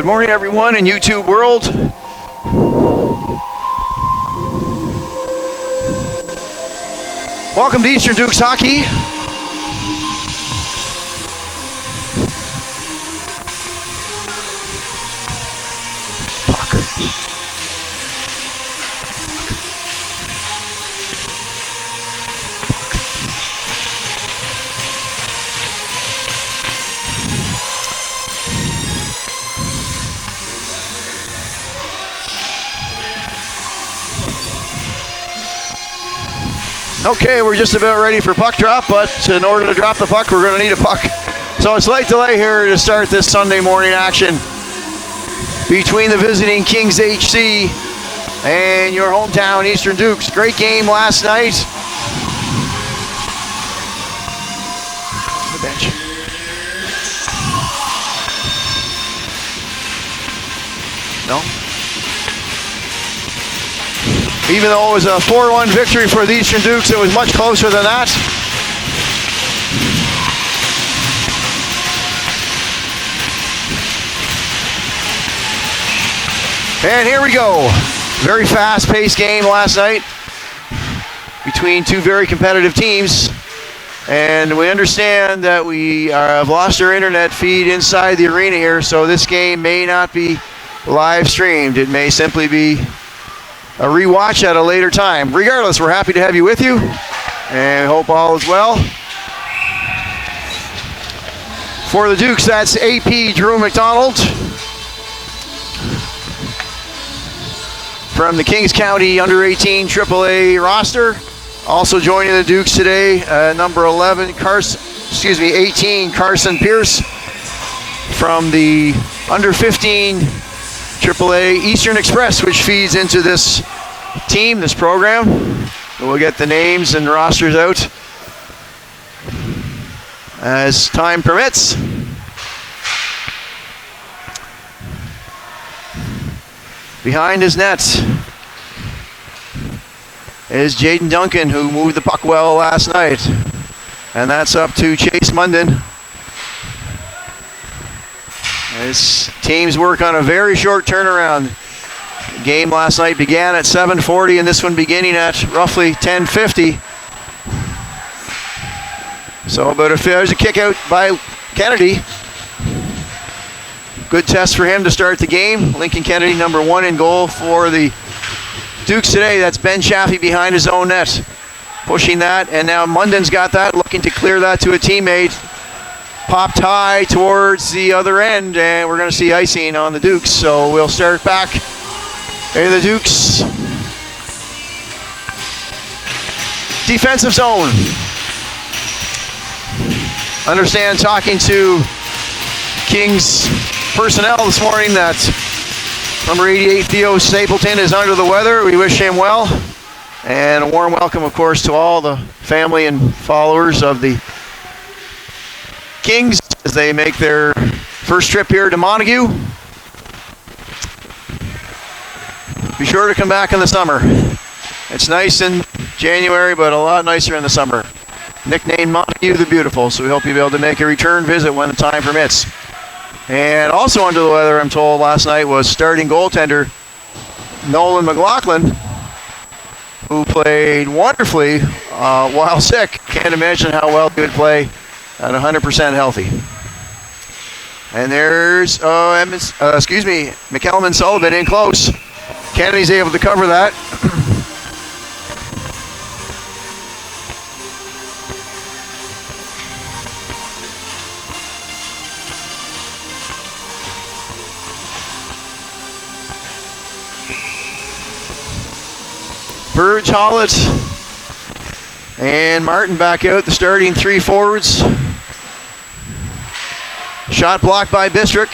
Good morning, everyone in YouTube world. Welcome to Eastern Dukes Hockey. Okay, we're just about ready for puck drop, but in order to drop the puck, we're going to need a puck. So it's light delay here to start this Sunday morning action between the visiting Kings HC and your hometown Eastern Dukes. Great game last night. The bench. No? Even though it was a 4-1 victory for the Eastern Dukes, it was much closer than that. And here we go. Very fast-paced game last night between two very competitive teams. And we understand that we have lost our internet feed inside the arena here, so this game may not be live streamed. It may simply be a rewatch at a later time. Regardless, we're happy to have you with you, and hope all is well. For the Dukes, that's AP Drew McDonald. From the Kings County Under-18 AAA roster. Also joining the Dukes today, number 18, Carson Pierce. From the Under-15 AAA Eastern Express, which feeds into this team, this program. We'll get the names and rosters out as time permits. Behind his net is Jaden Duncan, who moved the puck well last night. And that's up to Chase Munden. His teams work on a very short turnaround. The game last night began at 7:40 and this one beginning at roughly 10:50. So there's a kick out by Kennedy. Good test for him to start the game. Lincoln Kennedy, number 1 in goal for the Dukes today. That's Ben Chaffee behind his own net. Pushing that, and now Munden's got that, looking to clear that to a teammate. Popped high towards the other end, and we're going to see icing on the Dukes. So we'll start back in the Dukes defensive zone. Understand, talking to Kings personnel this morning, that number 88 Theo Stapleton is under the weather. We wish him well, and a warm welcome, of course, to all the family and followers of the Kings as they make their first trip here to Montague. Be sure to come back in the summer. It's nice in January, but a lot nicer in the summer. Nicknamed Montague the Beautiful, so we hope you'll be able to make a return visit when the time permits. And also under the weather, I'm told, last night was starting goaltender Nolan McLaughlin, who played wonderfully while sick. Can't imagine how well he would play at 100% healthy. And there's McElman Sullivan in close. Kennedy's able to cover that. Burge, Hollett, and Martin back out, the starting 3 forwards. Shot blocked by Bistrick,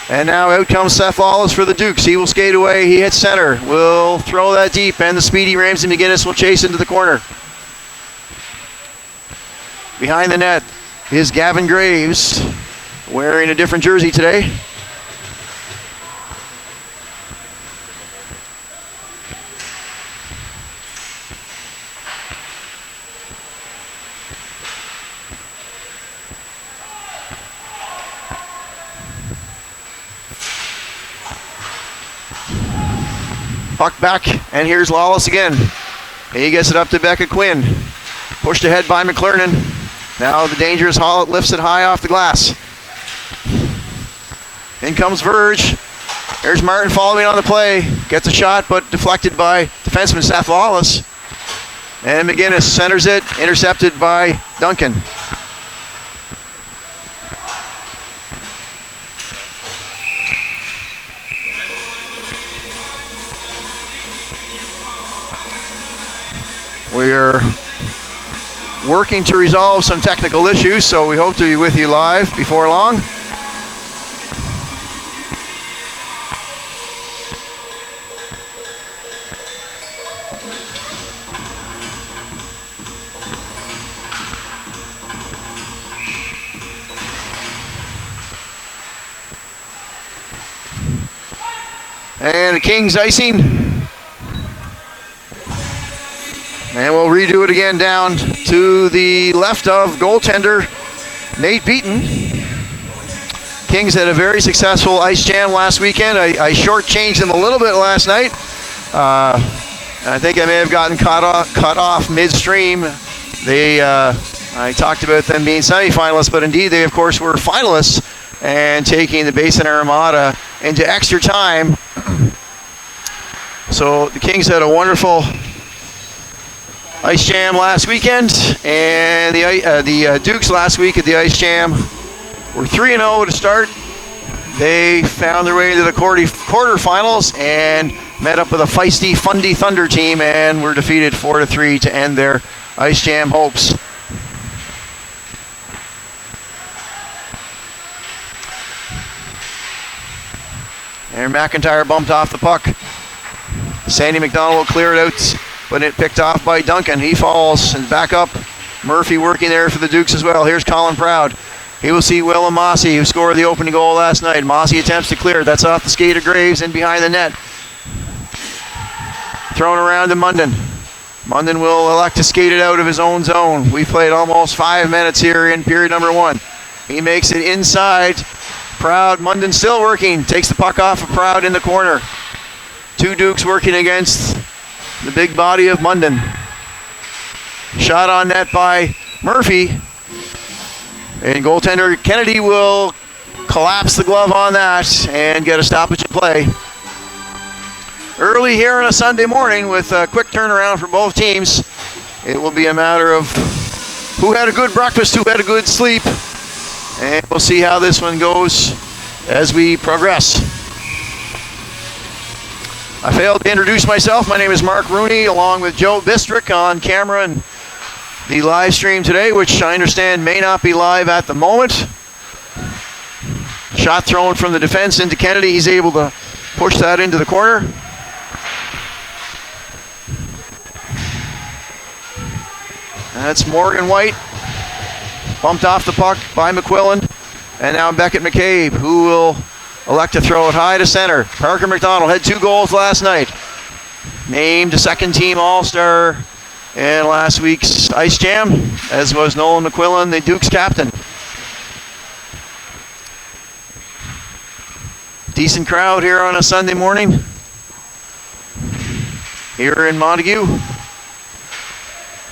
and now out comes Seth Lawless for the Dukes. He will skate away, he hits center. Will throw that deep, and the speedy Ramsey McGinnis will chase into the corner. Behind the net is Gavin Graves, wearing a different jersey today. Puck back, and here's Lawless again. He gets it up to Becca Quinn. Pushed ahead by McClernand. Now the dangerous Hollett lifts it high off the glass. In comes Verge. There's Martin following on the play. Gets a shot, but deflected by defenseman Seth Lawless. And McGinnis centers it, intercepted by Duncan. We're working to resolve some technical issues, so we hope to be with you live before long. And the Kings icing. And we'll redo it again down to the left of goaltender Nate Beaton. Kings had a very successful ice jam last weekend. I shortchanged them a little bit last night. I think I may have gotten cut off midstream. I talked about them being semifinalists, but indeed they, of course, were finalists and taking the Basin Armada into extra time. So the Kings had a wonderful ice jam last weekend, and the Dukes last week at the ice jam were 3-0 to start. They found their way into the quarterfinals and met up with a feisty Fundy Thunder team and were defeated 4-3 to end their ice jam hopes. And McIntyre bumped off the puck. Sandy McDonald will clear it out, but it picked off by Duncan. He falls and back up. Murphy working there for the Dukes as well. Here's Colin Proud. He will see Willem Mossy, who scored the opening goal last night. Mossy attempts to clear. That's off the skate of Graves and behind the net. Thrown around to Munden. Munden will elect to skate it out of his own zone. We played almost 5 minutes here in period number 1. He makes it inside. Proud. Munden still working. Takes the puck off of Proud in the corner. 2 Dukes working against the big body of Munden. Shot on net by Murphy. And goaltender Kennedy will collapse the glove on that and get a stoppage of play. Early here on a Sunday morning with a quick turnaround for both teams. It will be a matter of who had a good breakfast, who had a good sleep. And we'll see how this one goes as we progress. I failed to introduce myself. My name is Mark Rooney, along with Joe Bistrick on camera and the live stream today, which I understand may not be live at the moment. Shot thrown from the defense into Kennedy. He's able to push that into the corner. That's Morgan White. Bumped off the puck by McQuillan. And now Beckett McCabe, who will elect to throw it high to center. Parker McDonald had 2 goals last night. Named a second-team All-Star in last week's Ice Jam, as was Nolan McQuillan, the Dukes captain. Decent crowd here on a Sunday morning here in Montague.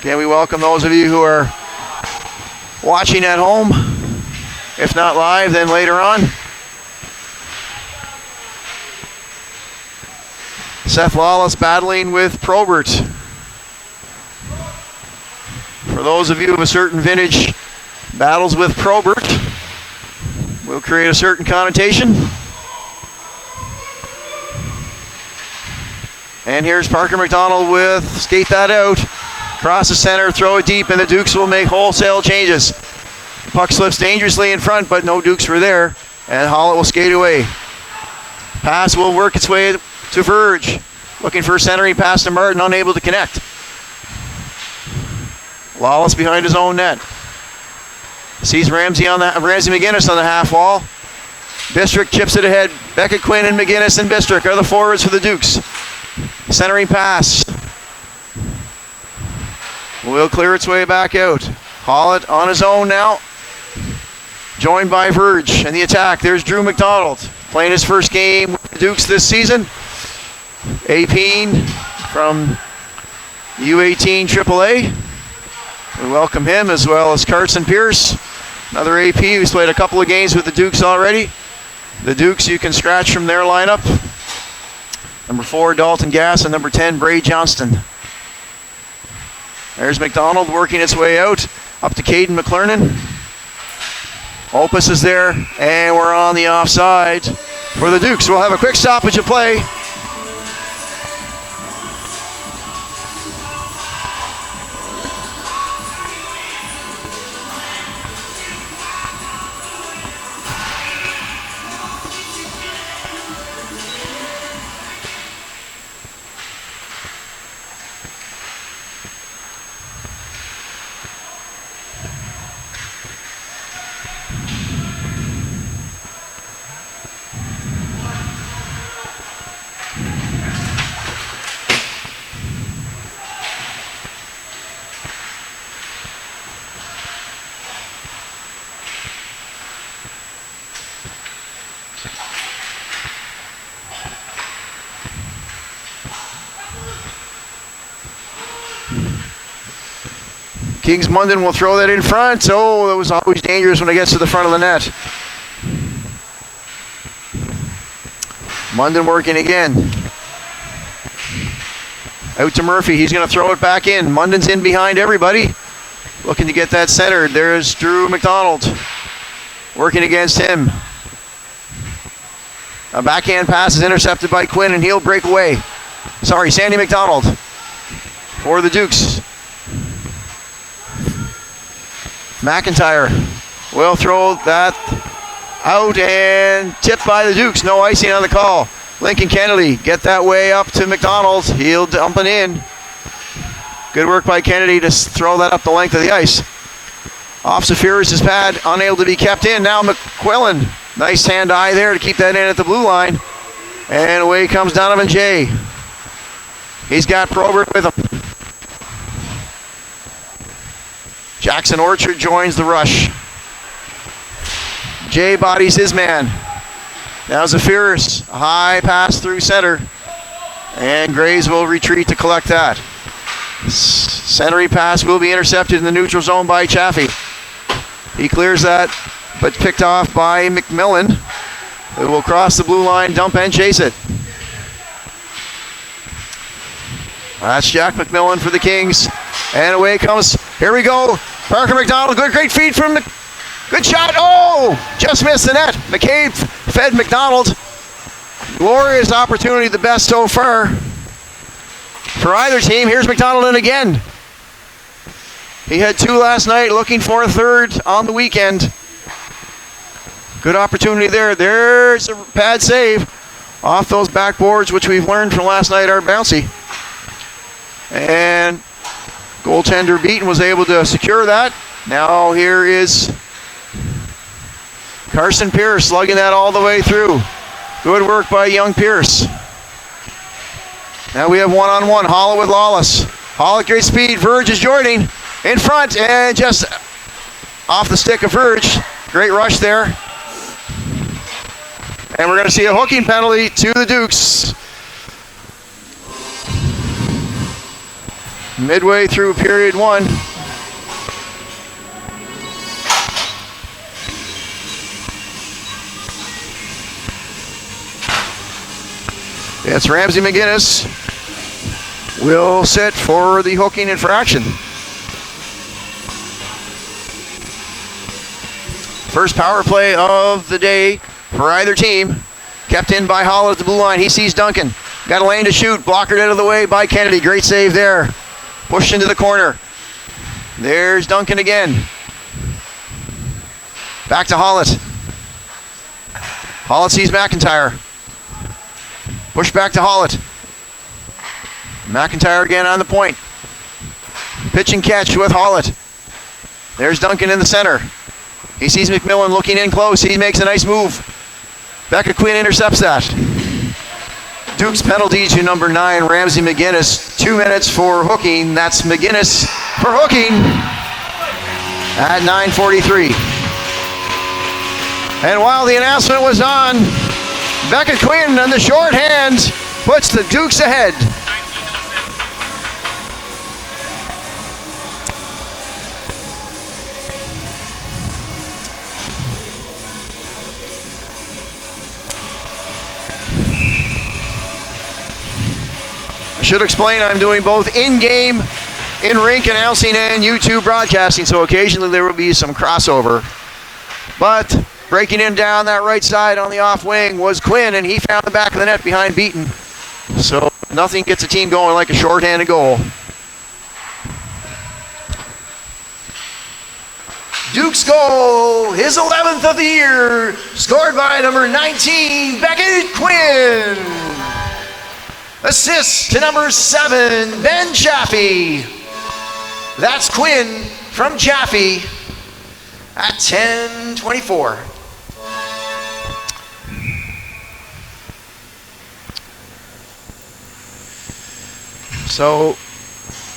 Again, we welcome those of you who are watching at home. If not live, then later on. Seth Lawless battling with Probert. For those of you of a certain vintage, battles with Probert will create a certain connotation. And here's Parker McDonald with skate that out. Cross the center, throw it deep, and the Dukes will make wholesale changes. Puck slips dangerously in front, but no Dukes were there. And Hollett will skate away. Pass will work its way to Verge. Looking for a centering pass to Martin, unable to connect. Lawless behind his own net. Sees Ramsey McGinnis on the half wall. Bistrick chips it ahead. Beckett Quinn and McGinnis and Bistrick are the forwards for the Dukes. Centering pass. Will clear its way back out. Hollett on his own now. Joined by Verge and the attack. There's Drew McDonald playing his first game with the Dukes this season. Apeen from U18 AAA. We welcome him, as well as Carson Pierce, another AP who's played a couple of games with the Dukes already. The Dukes, you can scratch from their lineup. Number 4, Dalton Gass, and number 10, Bray Johnston. There's McDonald working its way out, up to Caden McClernon. Opus is there, and we're on the offside for the Dukes. We'll have a quick stoppage of play. Kings Munden will throw that in front. Oh, that was always dangerous when it gets to the front of the net. Munden working again. Out to Murphy. He's going to throw it back in. Munden's in behind everybody. Looking to get that centered. There's Drew McDonald working against him. A backhand pass is intercepted by Quinn, and he'll break away. Sorry, Sandy McDonald for the Dukes. McIntyre will throw that out and tipped by the Dukes. No icing on the call. Lincoln Kennedy get that way up to McDonald. He'll dump it in. Good work by Kennedy to throw that up the length of the ice. Off Safiris' pad, unable to be kept in. Now McQuillan. Nice hand-eye there to keep that in at the blue line. And away comes Donovan Jay. He's got Probert with him. Jackson Orchard joins the rush. Jay bodies his man. Now Zafiris, a high pass through center. And Graves will retreat to collect that. Centering pass will be intercepted in the neutral zone by Chaffee. He clears that, but picked off by McMillan. It will cross the blue line, dump and chase it. That's Jack McMillan for the Kings. And away comes, here we go. Parker McDonald, great feed from the, good shot. Oh, just missed the net. McCabe fed McDonald. Glorious opportunity, the best so far for either team. Here's McDonald in again. He had 2 last night, looking for a third on the weekend. Good opportunity there. There's a pad save off those backboards, which we've learned from last night are bouncy. And goaltender Beaton was able to secure that. Now here is Carson Pierce slugging that all the way through. Good work by young Pierce. Now we have one-on-one. Holla with Lawless. Holla at great speed. Verge is joining in front and just off the stick of Verge. Great rush there. And we're going to see a hooking penalty to the Dukes. Midway through period 1. It's Ramsey McGinnis will sit for the hooking infraction. First power play of the day for either team. Kept in by Holla at the blue line. He sees Duncan. Got a lane to shoot. Blockered out of the way by Kennedy. Great save there. Pushed into the corner. There's Duncan again. Back to Hollett. Hollett sees McIntyre. Push back to Hollett. McIntyre again on the point. Pitch and catch with Hollett. There's Duncan in the center. He sees McMillan looking in close. He makes a nice move. Becca Quinn intercepts that. Duke's penalty to number 9, Ramsey McGinnis. 2 minutes for hooking. That's McGinnis for hooking at 9:43. And while the announcement was on, Becca Quinn on the shorthand puts the Dukes ahead. I should explain I'm doing both in-game, in-rink announcing and YouTube broadcasting, so occasionally there will be some crossover. But breaking in down that right side on the off wing was Quinn, and he found the back of the net behind Beaton. So nothing gets a team going like a shorthanded goal. Duke's goal, his 11th of the year, scored by number 19, Beckett Quinn. Assist to number 7, Ben Chaffee. That's Quinn from Chaffee at 10:24. So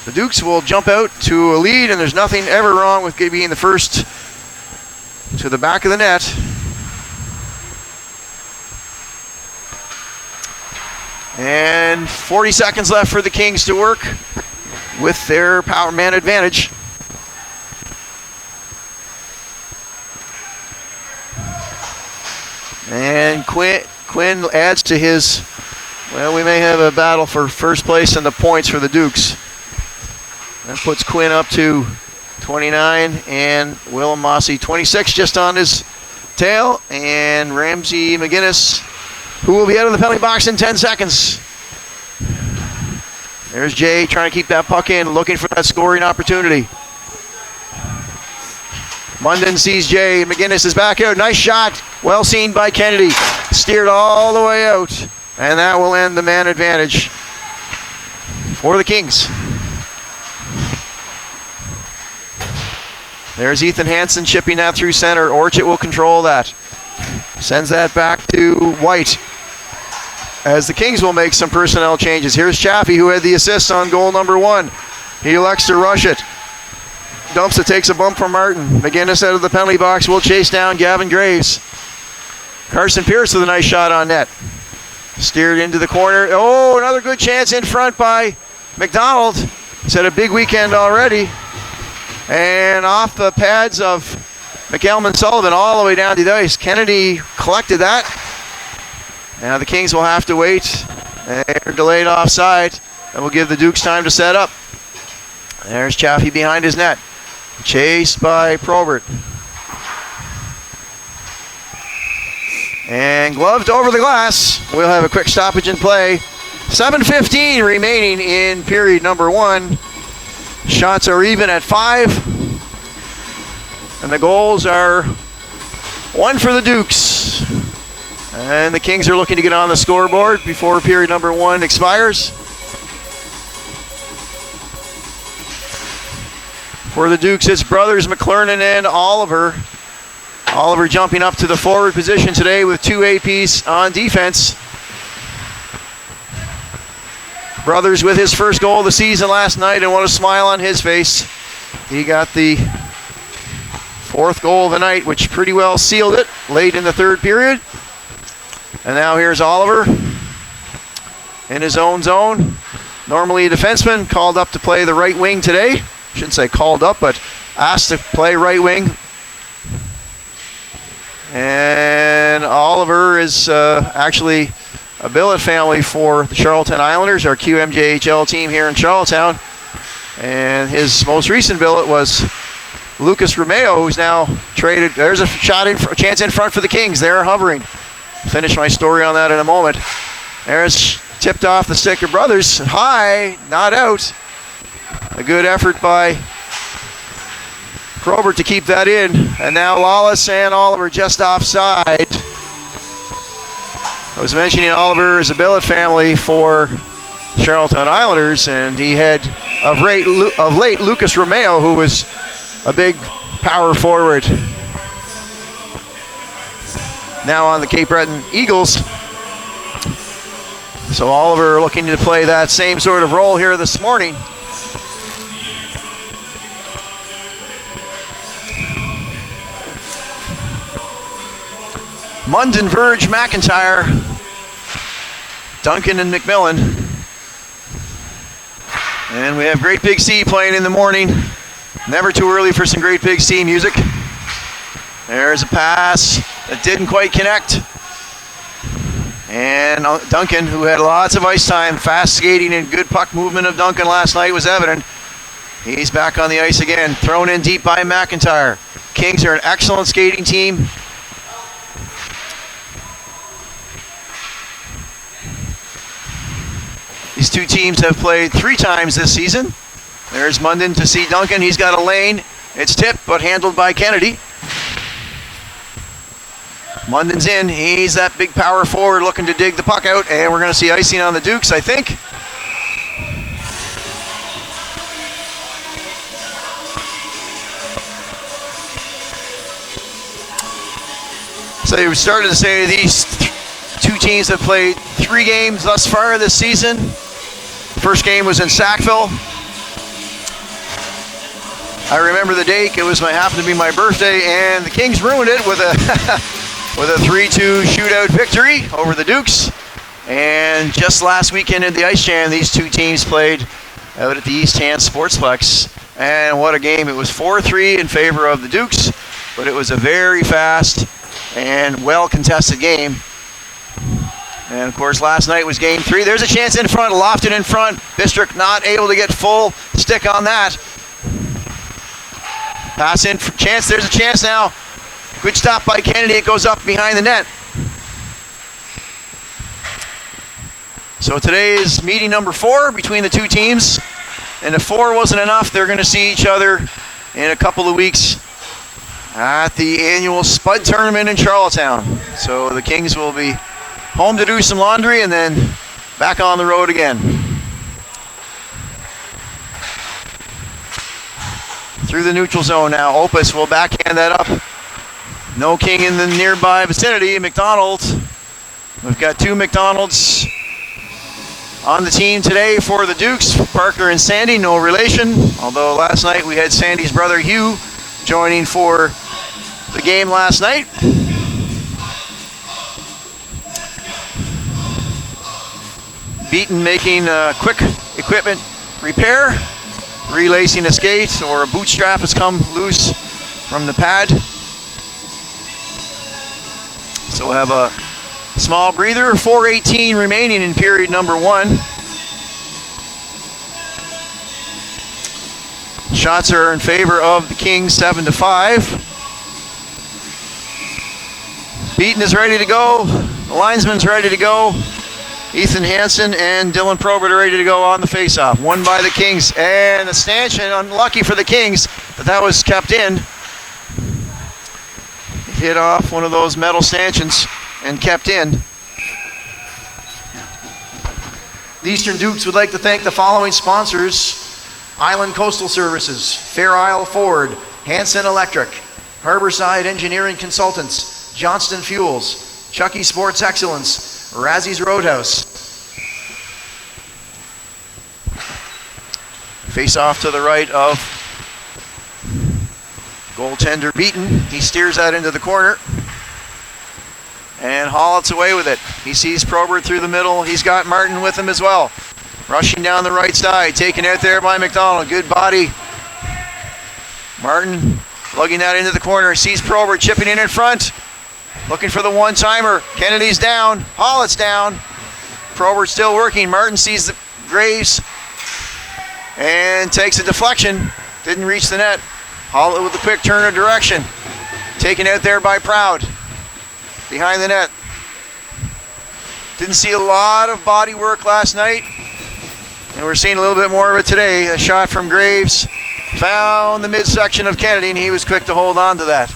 the Dukes will jump out to a lead, and there's nothing ever wrong with being the first to the back of the net. And 40 seconds left for the Kings to work with their power man advantage. And Quinn adds to his, well, we may have a battle for first place in the points for the Dukes. That puts Quinn up to 29 and Willem Mossy 26 just on his tail. And Ramsey McGinnis, who will be out of the penalty box in 10 seconds. There's Jay trying to keep that puck in, looking for that scoring opportunity. Munden sees Jay. McGinnis is back out. Nice shot. Well seen by Kennedy. Steered all the way out. And that will end the man advantage for the Kings. There's Ethan Hansen chipping that through center. Orchett will control that. Sends that back to White, as the Kings will make some personnel changes. Here's Chaffee, who had the assist on goal number 1. He elects to rush it. Dumps it, takes a bump from Martin. McGinnis out of the penalty box will chase down Gavin Graves. Carson Pierce with a nice shot on net. Steered into the corner. Oh, another good chance in front by McDonald. He's had a big weekend already. And off the pads of McElman Sullivan all the way down to the ice. Kennedy collected that. Now the Kings will have to wait. They're delayed offside. That will give the Dukes time to set up. There's Chaffee behind his net. Chased by Probert. And gloved over the glass. We'll have a quick stoppage in play. 7:15 remaining in period number 1. Shots are even at 5. And the goals are 1 for the Dukes. And the Kings are looking to get on the scoreboard before period number 1 expires. For the Dukes, it's brothers McClernand and Oliver. Oliver jumping up to the forward position today with 2 APs on defense. Brothers with his first goal of the season last night, and what a smile on his face. He got the 4th goal of the night, which pretty well sealed it late in the 3rd period. And now here's Oliver in his own zone. Normally a defenseman, called up to play the right wing today. Shouldn't say called up, but asked to play right wing. And Oliver is actually a billet family for the Charlottetown Islanders, our QMJHL team here in Charlottetown. And his most recent billet was Lucas Romeo, who's now traded. There's a chance in front for the Kings. They're hovering. Finish my story on that in a moment. There's tipped off the stick of brothers. High, not out. A good effort by Probert to keep that in. And now Lawless and Oliver just offside. I was mentioning Oliver is a billet family for Charlottetown Islanders, and he had of late Lucas Romeo, who was a big power forward. Now on the Cape Breton Eagles. So Oliver looking to play that same sort of role here this morning. Munden, Verge, McIntyre. Duncan and McMillan. And we have Great Big Sea playing in the morning. Never too early for some Great Big Sea music. There's a pass that didn't quite connect. And Duncan, who had lots of ice time, fast skating and good puck movement of Duncan last night was evident. He's back on the ice again, thrown in deep by McIntyre. Kings are an excellent skating team. These two teams have played 3 times this season. There's Munden to see Duncan. He's got a lane. It's tipped, but handled by Kennedy. Munden's in. He's that big power forward looking to dig the puck out, and we're going to see icing on the Dukes, I think. So we started to say these two teams have played 3 games thus far this season. First game was in Sackville. I remember the date. It happened to be my birthday, and the Kings ruined it with a with a 3-2 shootout victory over the Dukes. And just last weekend at the Ice Jam, these two teams played out at the East Hand Sportsplex. And what a game. It was 4-3 in favor of the Dukes, but it was a very fast and well-contested game. And of course, last night was game 3. There's a chance in front, Lofton in front. Bistrick not able to get full stick on that. Pass in, chance, there's a chance now. Good stop by Kennedy, it goes up behind the net. So today is meeting number 4 between the two teams. And if 4 wasn't enough, they're going to see each other in a couple of weeks at the annual Spud Tournament in Charlottetown. So the Kings will be home to do some laundry and then back on the road again. Through the neutral zone now. Opus will backhand that up. No King in the nearby vicinity. McDonald. We've got 2 McDonalds on the team today for the Dukes. Parker and Sandy, no relation. Although last night we had Sandy's brother Hugh joining for the game last night. Beaton making a quick equipment repair. Relacing a skate or a bootstrap has come loose from the pad. So we'll have a small breather. 4:18 remaining in period number 1. Shots are in favor of the Kings, 7-5. Beaton is ready to go. The linesman's ready to go. Ethan Hansen and Dylan Probert are ready to go on the faceoff. Won by the Kings, and a stanchion, unlucky for the Kings, but that was kept in. Hit off one of those metal stanchions and kept in. The Eastern Dukes would like to thank the following sponsors: Island Coastal Services, Fair Isle Ford, Hansen Electric, Harborside Engineering Consultants, Johnston Fuels, Chucky Sports Excellence, Razzie's Roadhouse. Face off to the right of goaltender Beaton. He steers that into the corner. And Hollett's away with it. He sees Probert through the middle. He's got Martin with him as well. Rushing down the right side. Taken out there by McDonald. Good body. Martin lugging that into the corner. Sees Probert chipping in front. Looking for the one-timer. Kennedy's down. Hollett's down. Probert still working. Martin sees the Graves and takes a deflection. Didn't reach the net. Hollett with a quick turn of direction. Taken out there by Proud. Behind the net. Didn't see a lot of body work last night. And we're seeing a little bit more of it today. A shot from Graves. Found the midsection of Kennedy, and he was quick to hold on to that.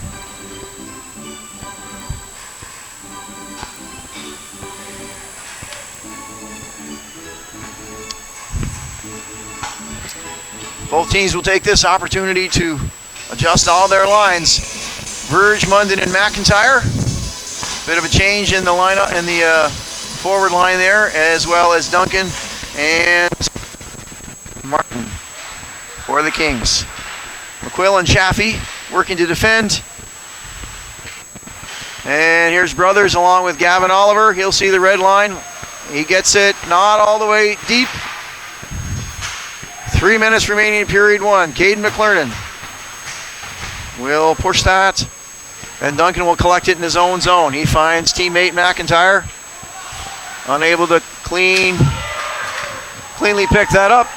Both teams will take this opportunity to adjust all their lines. Verge, Munden, and McIntyre. Bit of a change in the lineup in the forward line there, as well as Duncan and Martin for the Kings. McQuill and Chaffee working to defend. And here's Brothers along with Gavin Oliver. He'll see the red line He gets it not all the way deep. 3 minutes remaining in period one. Caden McClernand will push that, and Duncan will collect it in his own zone. He finds teammate McIntyre, unable to cleanly pick that up.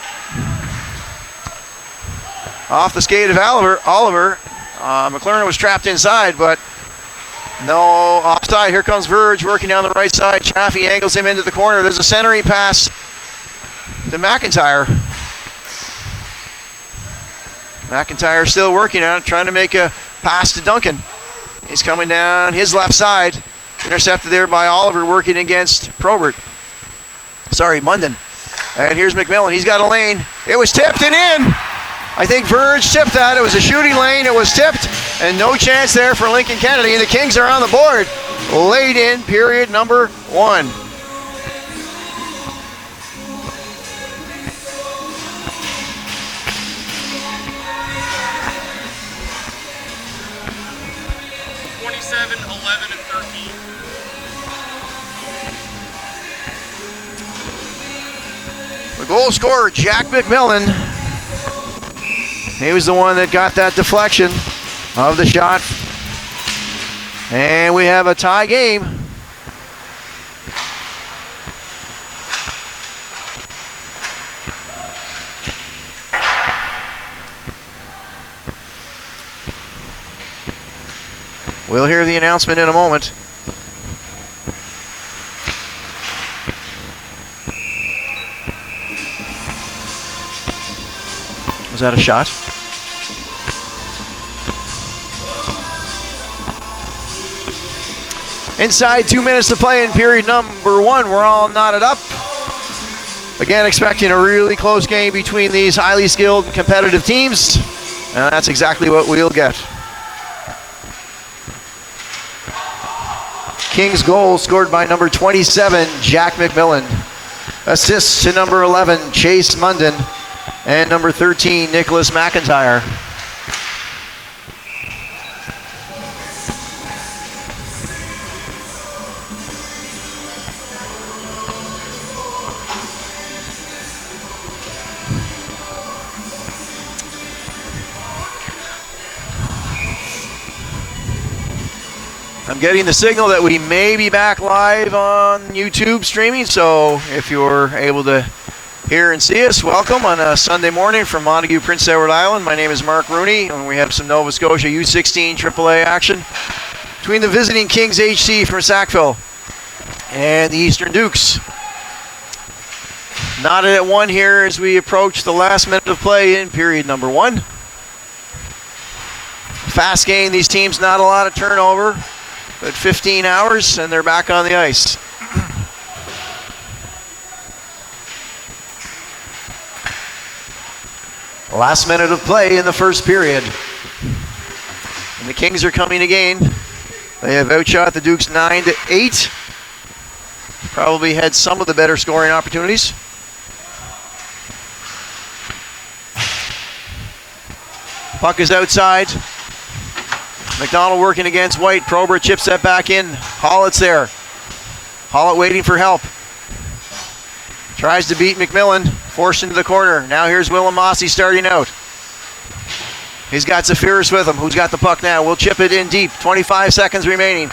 Off the skate of Oliver. McClernand was trapped inside, but no offside. Here comes Verge working down the right side. Chaffee angles him into the corner. There's a centering pass to McIntyre. McIntyre still working on it, trying to make a pass to Duncan. He's coming down his left side. Intercepted there by Oliver working against Munden. And here's McMillan. He's got a lane. It was tipped and in. I think Verge tipped that. It was a shooting lane. It was tipped, and no chance there for Lincoln Kennedy. And the Kings are on the board late in period number one. The goal scorer, Jack McMillan. He was the one that got that deflection of the shot. And we have a tie game. We'll hear the announcement in a moment. Was that a shot? Inside 2 minutes to play in period number one. We're all knotted up. Again, expecting a really close game between these highly skilled competitive teams. And that's exactly what we'll get. Kings goal scored by number 27, Jack McMillan. Assists to number 11, Chase Munden. And number 13, Nicholas McIntyre. I'm getting the signal that we may be back live on YouTube streaming, so if you're able to hear and see us, welcome on a Sunday morning from Montague, Prince Edward Island. My name is Mark Rooney, and we have some Nova Scotia U16 AAA action between the visiting Kings HC from Sackville and the Eastern Dukes. Knotted at one here as we approach the last minute of play in period number one. Fast game, these teams, not a lot of turnover, but 15 hours and they're back on the ice. Last minute of play in the first period. And the Kings are coming again. They have outshot the Dukes 9-8. Probably had some of the better scoring opportunities. Puck is outside. McDonald working against White. Probert chips that back in. Hollett's there. Hollett waiting for help. Tries to beat McMillan. Forced into the corner. Now here's Willem Mossy starting out. He's got Zafiris with him. Who's got the puck now? We'll chip it in deep. 25 seconds remaining.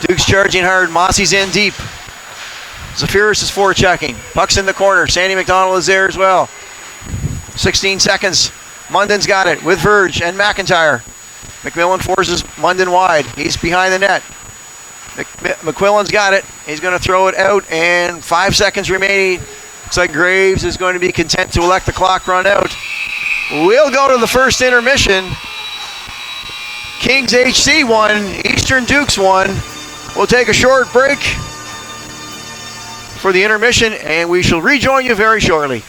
Dukes charging hard. Mossy's in deep. Zafiris is forechecking. Puck's in the corner. Sandy McDonald is there as well. 16 seconds. Munden's got it with Verge and McIntyre. McMillan forces Munden wide. He's behind the net. McQuillan's got it. He's going to throw it out, and 5 seconds remaining. Looks like Graves is going to be content to let the clock run out. We'll go to the first intermission. Kings HC won. Eastern Dukes won. We'll take a short break for the intermission, and we shall rejoin you very shortly.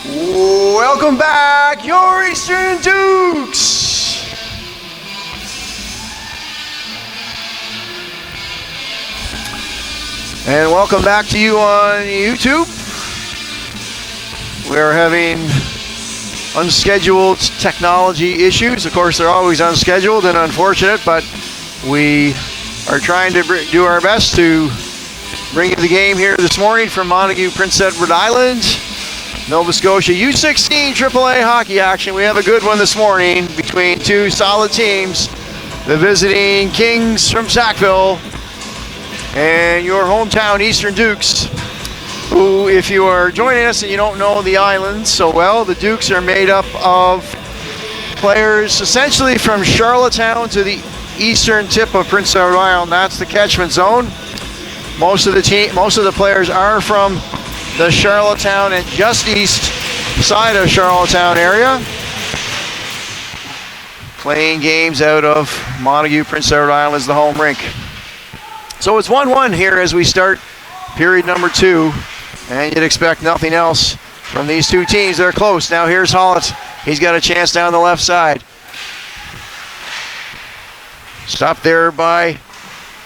Welcome back, your Eastern Dukes. And welcome back to you on YouTube. We're having unscheduled technology issues. Of course, they're always unscheduled and unfortunate, but we are trying to do our best to bring you the game here this morning from Montague, Prince Edward Island. Nova Scotia U16 AAA hockey action. We have a good one this morning between two solid teams. The visiting Kings from Sackville and your hometown Eastern Dukes, who, if you are joining us and you don't know the islands so well, the Dukes are made up of players essentially from Charlottetown to the eastern tip of Prince Edward Island. That's the catchment zone. Most of the players are from the Charlottetown and just east side of Charlottetown area, playing games out of Montague, Prince Edward Island as the home rink. So it's 1-1 here as we start period number 2, and you'd expect nothing else from these two teams. They're close. Now here's Hollett. He's got a chance down the left side. Stopped there by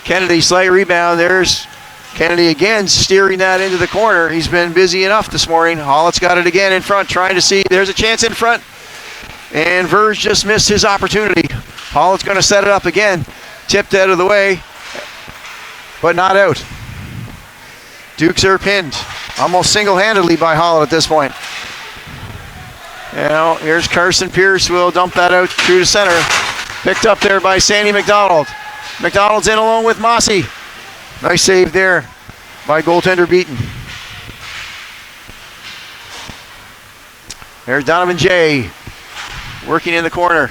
Kennedy. Slight rebound. There's Kennedy again steering that into the corner. He's been busy enough this morning. Hollett's got it again in front, trying to see. There's a chance in front. And Verge just missed his opportunity. Hollett's going to set it up again. Tipped out of the way, but not out. Dukes are pinned almost single-handedly by Hollett at this point. Now, here's Carson Pierce. Will dump that out through the center. Picked up there by Sandy McDonald. McDonald's in alone with Mossy. Nice save there by goaltender Beaton. There's Donovan Jay working in the corner.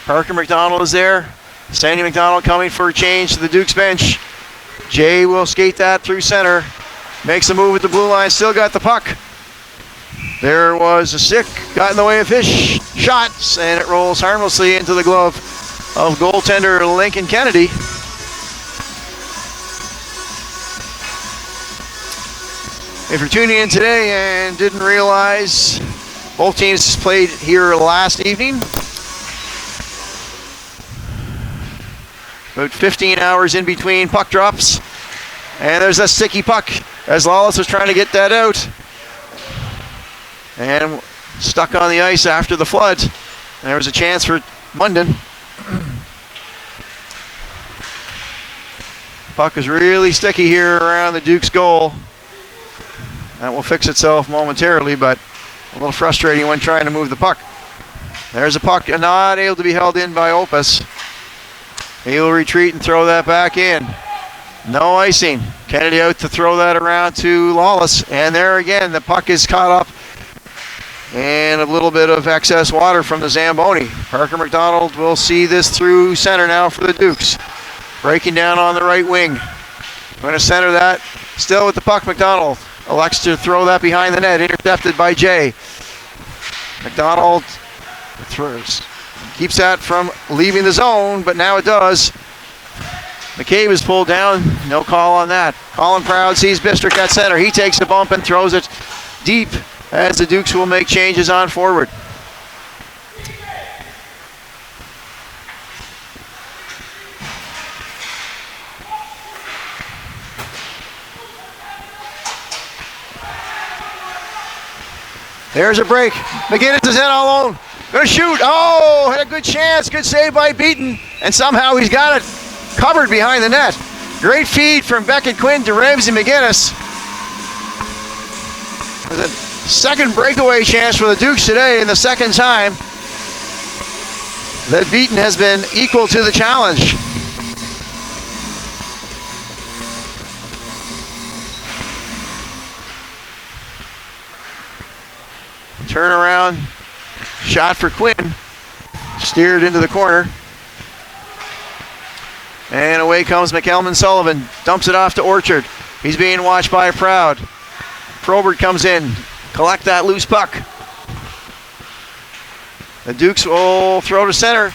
Parker McDonald is there. Sandy McDonald coming for a change to the Dukes bench. Jay will skate that through center. Makes a move at the blue line. Still got the puck. There was a stick. Got in the way of his shots. And it rolls harmlessly into the glove of goaltender Lincoln Kennedy. If you're tuning in today and didn't realize, both teams played here last evening. About 15 hours in between puck drops. And there's a sticky puck as Lawless was trying to get that out. And stuck on the ice after the flood. And there was a chance for Munden. Puck is really sticky here around the Dukes goal. That will fix itself momentarily, but a little frustrating when trying to move the puck. There's a puck not able to be held in by Opus. He will retreat and throw that back in. No icing. Kennedy out to throw that around to Lawless. And there again, the puck is caught up. And a little bit of excess water from the Zamboni. Parker McDonald will see this through center now for the Dukes. Breaking down on the right wing. Going to center that. Still with the puck, McDonald elects to throw that behind the net. Intercepted by Jay. McDonald throws. Keeps that from leaving the zone, but now it does. McCabe is pulled down. No call on that. Colin Proud sees Bistrick at center. He takes a bump and throws it deep as the Dukes will make changes on forward. There's a break. McGinnis is in all alone. Gonna shoot. Oh, had a good chance. Good save by Beaton. And somehow he's got it covered behind the net. Great feed from Beckett Quinn to Ramsey McGinnis. There's a second breakaway chance for the Dukes today, and the second time that Beaton has been equal to the challenge. Turnaround shot for Quinn. Steered into the corner. And away comes McElman Sullivan. Dumps it off to Orchard. He's being watched by Proud. Probert comes in. Collect that loose puck. The Dukes will throw to center.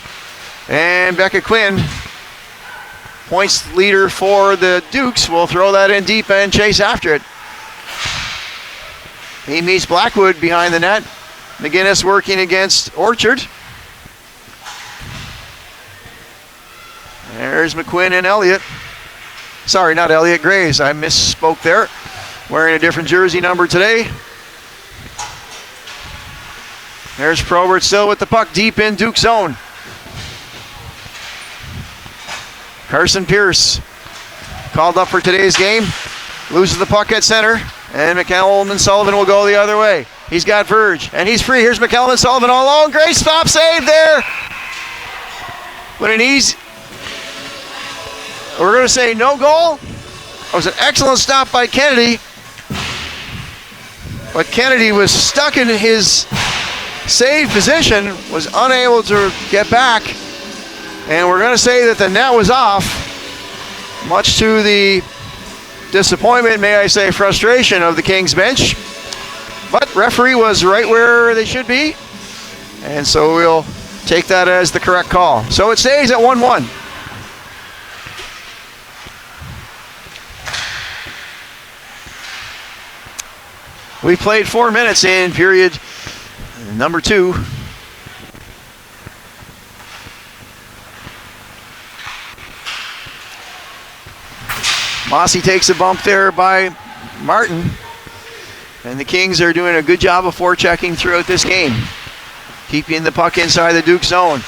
And Becca Quinn, points leader for the Dukes, will throw that in deep and chase after it. He meets Blackwood behind the net. McGinnis working against Orchard. There's McQuinn and Elliott. Sorry, not Elliott, Graves. I misspoke there. Wearing a different jersey number today. There's Probert still with the puck deep in Duke zone. Carson Pierce called up for today's game. Loses the puck at center. And McCallum Sullivan will go the other way. He's got Verge, and he's free. Here's McCallum Sullivan all alone. Great stop save there. But an easy... We're going to say no goal. It was an excellent stop by Kennedy. But Kennedy was stuck in his save position, was unable to get back. And we're going to say that the net was off, much to the disappointment, may I say frustration, of the Kings bench. But referee was right where they should be. And so we'll take that as the correct call. So it stays at 1-1. We played 4 minutes in period number 2. Mossy takes a bump there by Martin. And the Kings are doing a good job of forechecking throughout this game. Keeping the puck inside the Duke zone.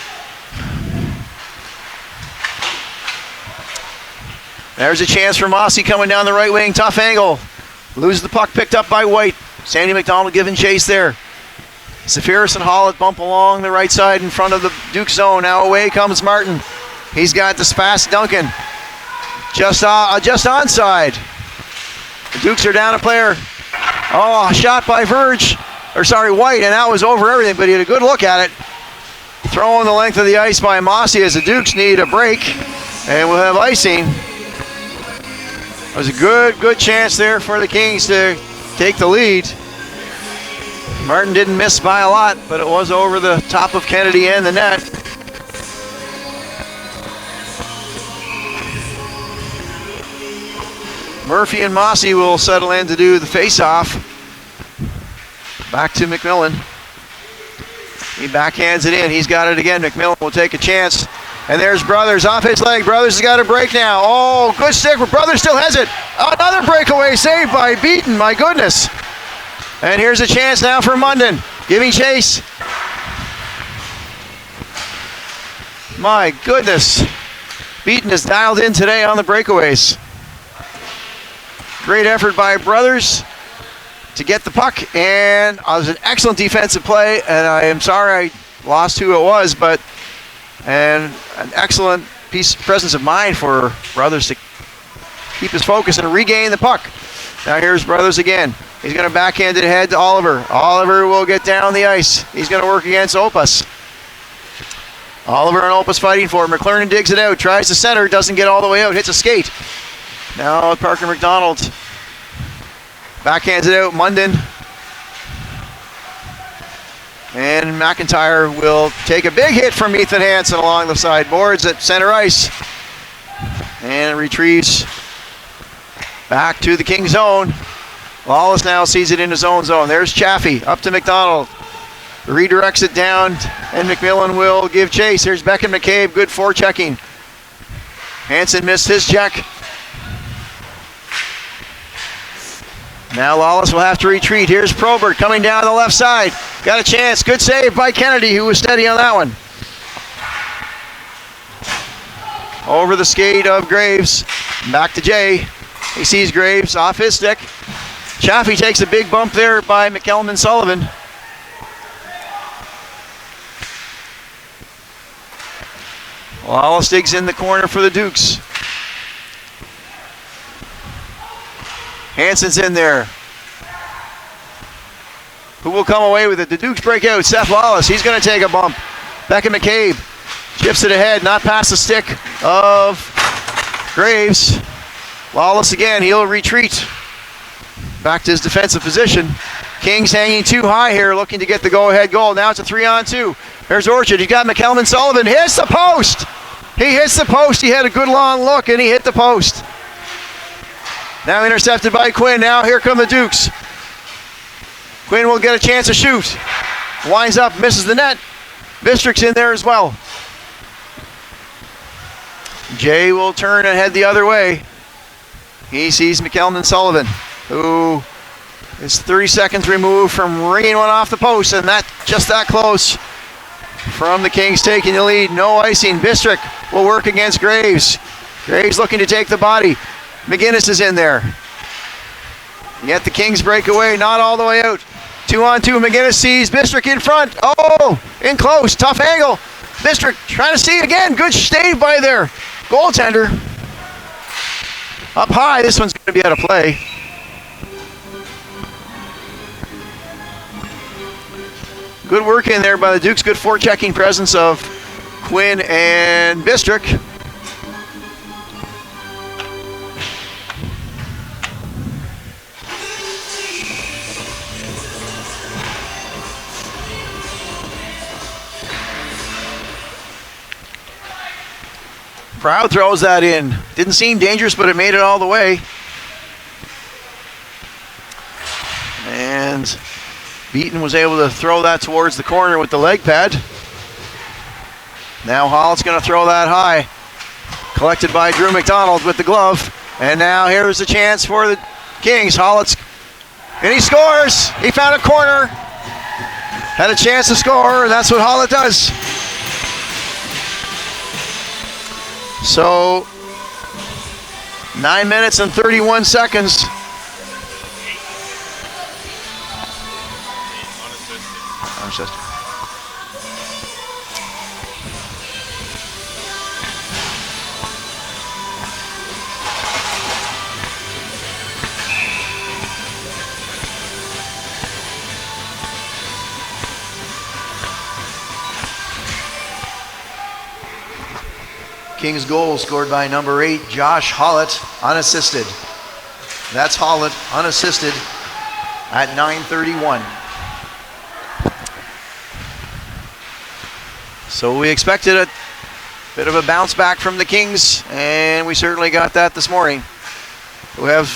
There's a chance for Mossy coming down the right wing. Tough angle. Loses the puck, picked up by White. Sandy McDonald giving chase there. Safiris and Hollett bump along the right side in front of the Duke zone. Now away comes Martin. He's got the fast Duncan. Just onside. The Dukes are down a player. Oh, shot by White, and that was over everything, but he had a good look at it. Throwing the length of the ice by Mossy as the Dukes need a break, and we'll have icing. It was a good chance there for the Kings to take the lead. Martin didn't miss by a lot, but it was over the top of Kennedy and the net. Murphy and Mossy will settle in to do the face-off. Back to McMillan. He backhands it in. He's got it again. McMillan will take a chance. And there's Brothers off his leg. Brothers has got a break now. Oh, good stick. Brothers still has it. Another breakaway save by Beaton. My goodness. And here's a chance now for Munden. Giving chase. My goodness. Beaton is dialed in today on the breakaways. Great effort by Brothers to get the puck, and it was an excellent defensive play, and I am sorry I lost who it was, but an excellent presence of mind for Brothers to keep his focus and regain the puck. Now here's Brothers again. He's going to backhand it ahead to Oliver. Oliver will get down the ice. He's going to work against Opus. Oliver and Opus fighting for it. McLernan digs it out, tries to center, doesn't get all the way out, hits a skate. Now Parker McDonald backhands it out. Munden and McIntyre will take a big hit from Ethan Hansen along the side boards at center ice, and retrieves back to the King zone. Lawless now sees it in his own zone. There's Chaffee up to McDonald, redirects it down, and McMillan will give chase. Here's Beckett McCabe, good forechecking. Hansen missed his check. Now Lawless will have to retreat. Here's Probert coming down the left side. Got a chance. Good save by Kennedy, who was steady on that one. Over the skate of Graves. Back to Jay. He sees Graves off his stick. Chaffee takes a big bump there by McElman Sullivan. Lawless digs in the corner for the Dukes. Hansen's in there. Who will come away with it? The Dukes break out. Seth Lawless, he's going to take a bump. Beckett McCabe chips it ahead, not past the stick of Graves. Lawless again, he'll retreat back to his defensive position. Kings hanging too high here, looking to get the go-ahead goal. Now it's a 3-on-2. There's Orchard. He's got McElman Sullivan. Hits the post. He hits the post. He had a good long look, and he hit the post. Now intercepted by Quinn. Now here come the Dukes. Quinn will get a chance to shoot. Winds up, misses the net. Bistrick's in there as well. Jay will turn and head the other way. He sees McKelvin Sullivan, who is 30 seconds removed from ringing one off the post, and that just that close from the Kings taking the lead. No icing. Bistrick will work against Graves. Graves looking to take the body. McGinnis is in there. Yet the Kings break away, not all the way out. 2-on-2, McGinnis sees Bistrick in front. Oh, in close, tough angle. Bistrick trying to see it again. Good save by their goaltender. Up high, this one's going to be out of play. Good work in there by the Dukes. Good forechecking presence of Quinn and Bistrick. Proud throws that in. Didn't seem dangerous, but it made it all the way. And Beaton was able to throw that towards the corner with the leg pad. Now Hollett's going to throw that high. Collected by Drew McDonald with the glove. And now here's the chance for the Kings. Hollett's, and he scores. He found a corner. Had a chance to score, and that's what Hollett does. So, 9 minutes and 31 seconds. Unassisted. Kings goal scored by number 8, Josh Hollett, unassisted. That's Hollett, unassisted, at 9:31. So we expected a bit of a bounce back from the Kings, and we certainly got that this morning. We have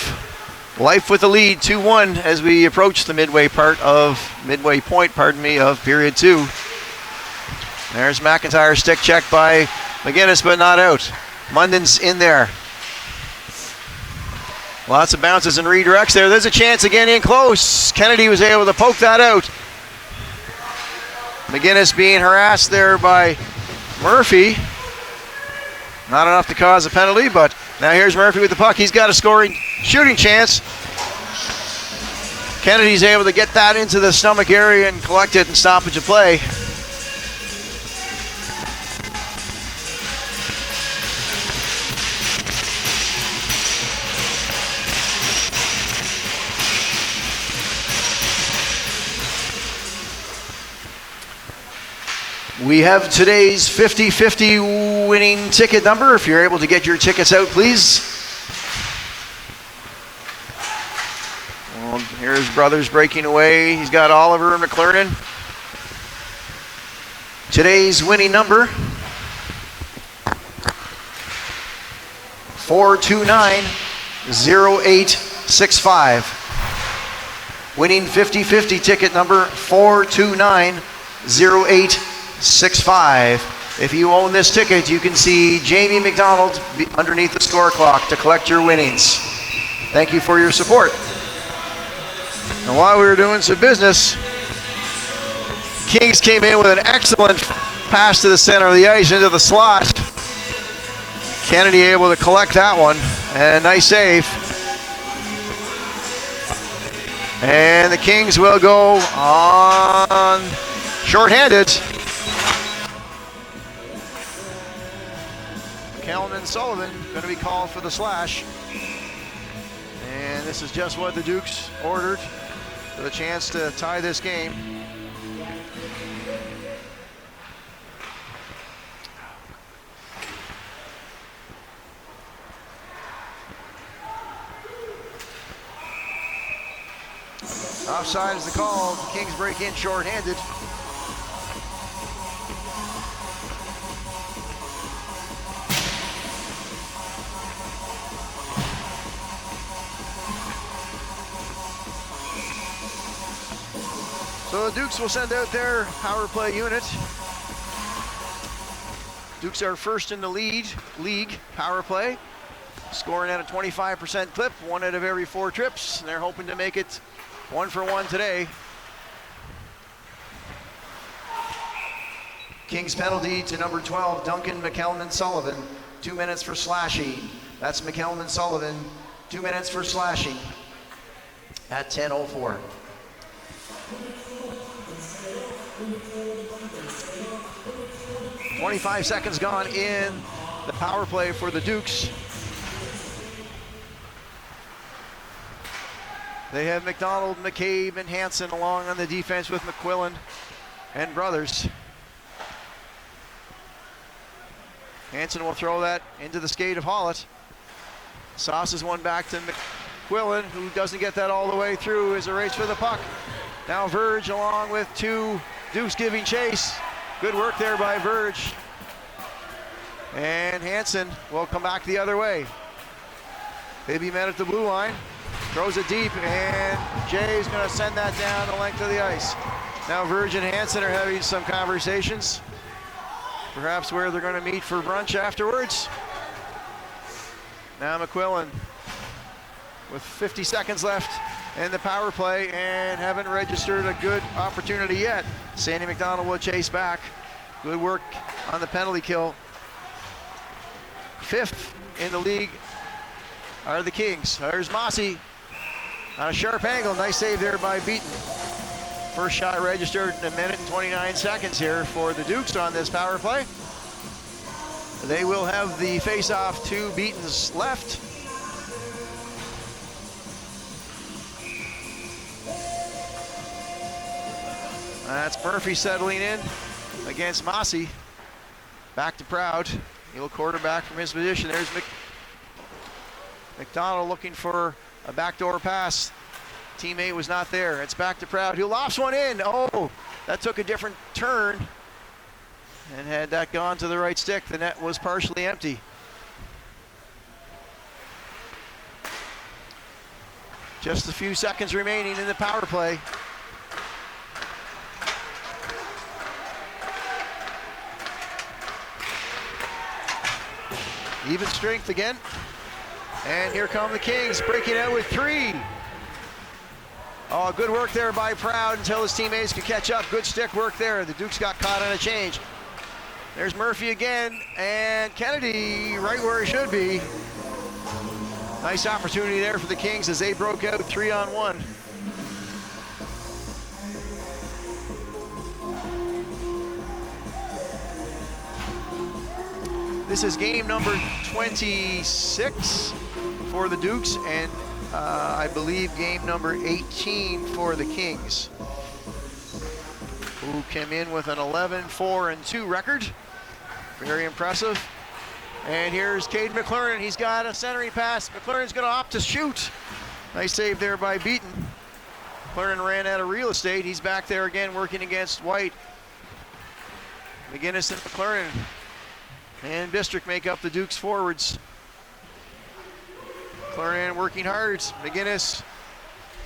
life with the lead, 2-1, as we approach the midway point, of period 2. There's McIntyre, stick check by McGinnis, but not out. Munden's in there. Lots of bounces and redirects there. There's a chance again in close. Kennedy was able to poke that out. McGinnis being harassed there by Murphy. Not enough to cause a penalty, but now here's Murphy with the puck. He's got a shooting chance. Kennedy's able to get that into the stomach area and collect it and stoppage of play. We have today's 50-50 winning ticket number. If you're able to get your tickets out, please. Well, here's Brothers breaking away. He's got Oliver and McLernan. Today's winning number, 429-0865. Winning 50-50 ticket number 429-0865. If you own this ticket, you can see Jamie McDonald underneath the score clock to collect your winnings. Thank you for your support. And while we were doing some business, Kings came in with an excellent pass to the center of the ice into the slot. Kennedy able to collect that one, and nice save. And the Kings will go on shorthanded. Kelman Sullivan going to be called for the slash. And this is just what the Dukes ordered for the chance to tie this game. Offside is the call. The Kings break in shorthanded. So the Dukes will send out their power play unit. Dukes are first in the league power play, scoring at a 25% clip, 1 out of every 4 trips, and they're hoping to make it 1 for 1 today. Kings penalty to number 12, Duncan McKelman-Sullivan, 2 minutes for slashing. That's McKelman-Sullivan, 2 minutes for slashing at 10:04. 25 seconds gone in the power play for the Dukes. They have McDonald, McCabe, and Hansen along on the defense with McQuillan and Brothers. Hansen will throw that into the skate of Hollett. Sauces one back to McQuillan, who doesn't get that all the way through as a race for the puck. Now Verge along with 2 Dukes giving chase. Good work there by Verge. And Hansen will come back the other way. They'll be met at the blue line. Throws it deep, and Jay's going to send that down the length of the ice. Now Verge and Hansen are having some conversations. Perhaps where they're going to meet for brunch afterwards. Now McQuillan with 50 seconds left in the power play and haven't registered a good opportunity yet. Sandy McDonald will chase back. Good work on the penalty kill. 5th in the league are the Kings. There's Mossy on a sharp angle. Nice save there by Beaton. First shot registered in 1 minute and 29 seconds here for the Dukes on this power play. They will have the face-off to Beaton's left. That's Murphy settling in against Mossy. Back to Proud. He'll quarterback from his position. There's McDonald looking for a backdoor pass. Teammate was not there. It's back to Proud. He lofts one in. Oh, that took a different turn. And had that gone to the right stick, the net was partially empty. Just a few seconds remaining in the power play. Even strength again. And here come the Kings, breaking out with 3. Oh, good work there by Proud until his teammates could catch up. Good stick work there. The Dukes got caught on a change. There's Murphy again, and Kennedy right where he should be. Nice opportunity there for the Kings as they broke out 3-on-1. This is game number 26 for the Dukes, and I believe game number 18 for the Kings, who came in with an 11-4-2 record. Very impressive. And here's Cade McLaurin. He's got a centering pass. McLaurin's going to opt to shoot. Nice save there by Beaton. McLaurin ran out of real estate. He's back there again working against White. McGinnis and McLaurin and Bistrick make up the Dukes forwards. McLaurin working hard. McGinnis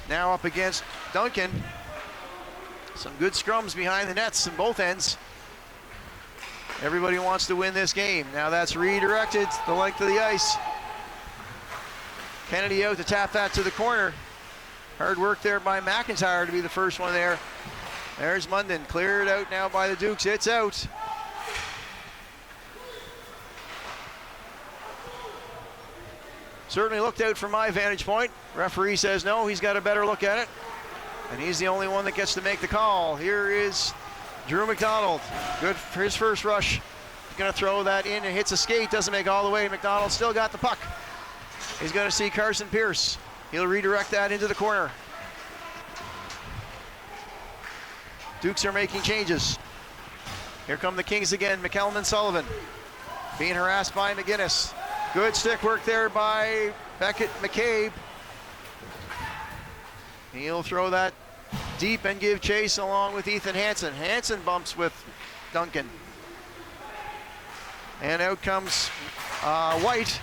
now up against Duncan. Some good scrums behind the nets on both ends. Everybody wants to win this game. Now that's redirected to the length of the ice. Kennedy out to tap that to the corner. Hard work there by McIntyre to be the first one there. There's Munden, cleared out now by the Dukes. It's out. Certainly looked out from my vantage point. Referee says no, he's got a better look at it. And he's the only one that gets to make the call. Here is Drew McDonald. Good for his first rush. He's going to throw that in and hits a skate. Doesn't make all the way. McDonald still got the puck. He's going to see Carson Pierce. He'll redirect that into the corner. Dukes are making changes. Here come the Kings again. McKelman-Sullivan being harassed by McGinnis. Good stick work there by Beckett McCabe. He'll throw that deep and give chase along with Ethan Hansen. Hansen bumps with Duncan. And out comes White.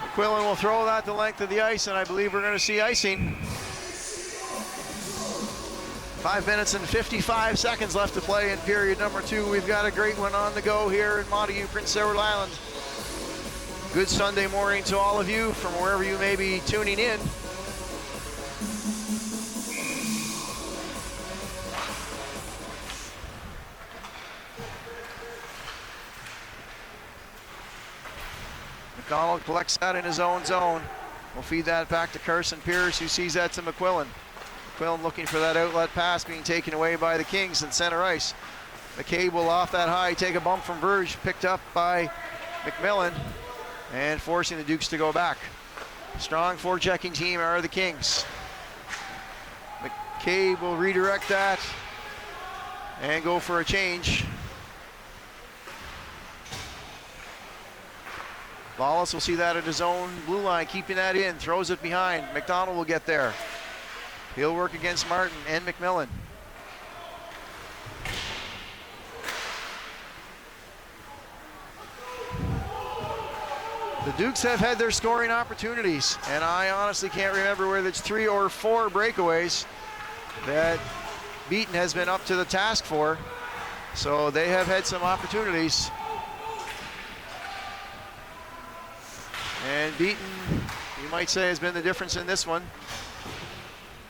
McQuillan will throw that the length of the ice, and I believe we're going to see icing. 5 minutes and 55 seconds left to play in period number 2. We've got a great one on the go here in Montague, Prince Edward Island. Good Sunday morning to all of you from wherever you may be tuning in. McDonald collects that in his own zone. We'll feed that back to Carson Pierce, who sees that to McQuillan. McQuillan looking for that outlet pass being taken away by the Kings in center ice. McCabe will off that high take a bump from Verge, picked up by McMillan, and forcing the Dukes to go back. Strong forechecking team are the Kings. McCabe will redirect that and go for a change. Wallace will see that at his own blue line, keeping that in, throws it behind. McDonald will get there. He'll work against Martin and McMillan. The Dukes have had their scoring opportunities, and I honestly can't remember whether it's 3 or 4 breakaways that Beaton has been up to the task for. So they have had some opportunities. And Beaton, you might say, has been the difference in this one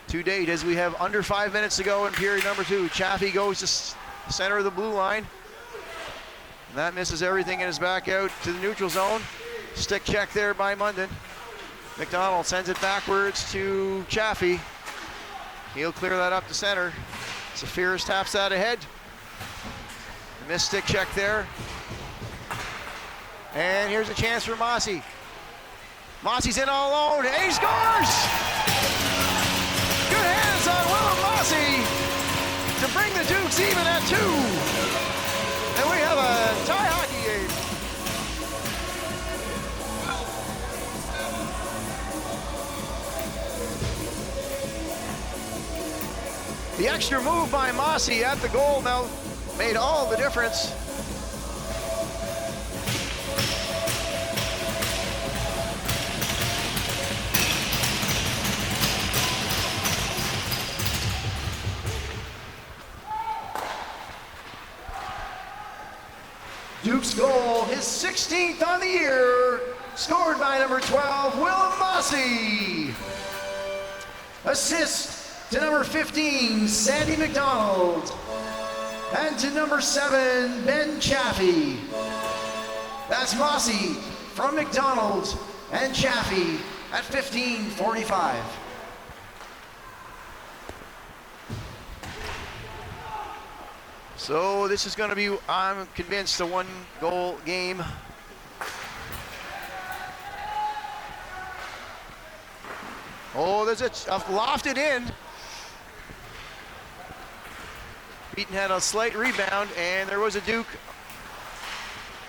to date, as we have under 5 minutes to go in period number 2. Chaffee goes to center of the blue line. And that misses everything and is back out to the neutral zone. Stick check there by Munden. McDonald sends it backwards to Chaffee. He'll clear that up to center. Safiris taps that ahead. Missed stick check there. And here's a chance for Mossy. Mossy's in all alone, and he scores! Good hands on Willem Mossy to bring the Dukes even at 2. And we have a tie hockey game. The extra move by Mossy at the goal now made all the difference. Duke's goal, his 16th on the year, scored by number 12, Willem Mossy. Assist to number 15, Sandy McDonald. And to number 7, Ben Chaffee. That's Mossy from McDonald and Chaffee at 15:45. So this is going to be, I'm convinced, a 1-goal game. Oh, there's a lofted in. Beaton had a slight rebound, and there was a Duke.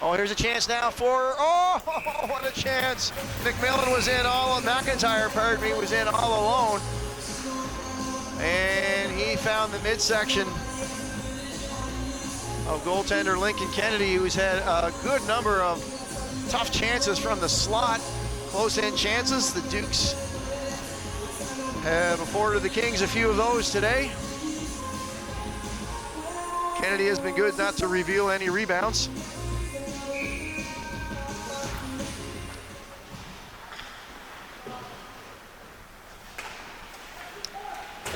Oh, here's a chance now for, oh, what a chance. McMillan was in all, McIntyre, pardon me, was in all alone. And he found the midsection of goaltender Lincoln Kennedy, who's had a good number of tough chances from the slot, close-in chances. The Dukes have afforded the Kings a few of those today. Kennedy has been good not to reveal any rebounds.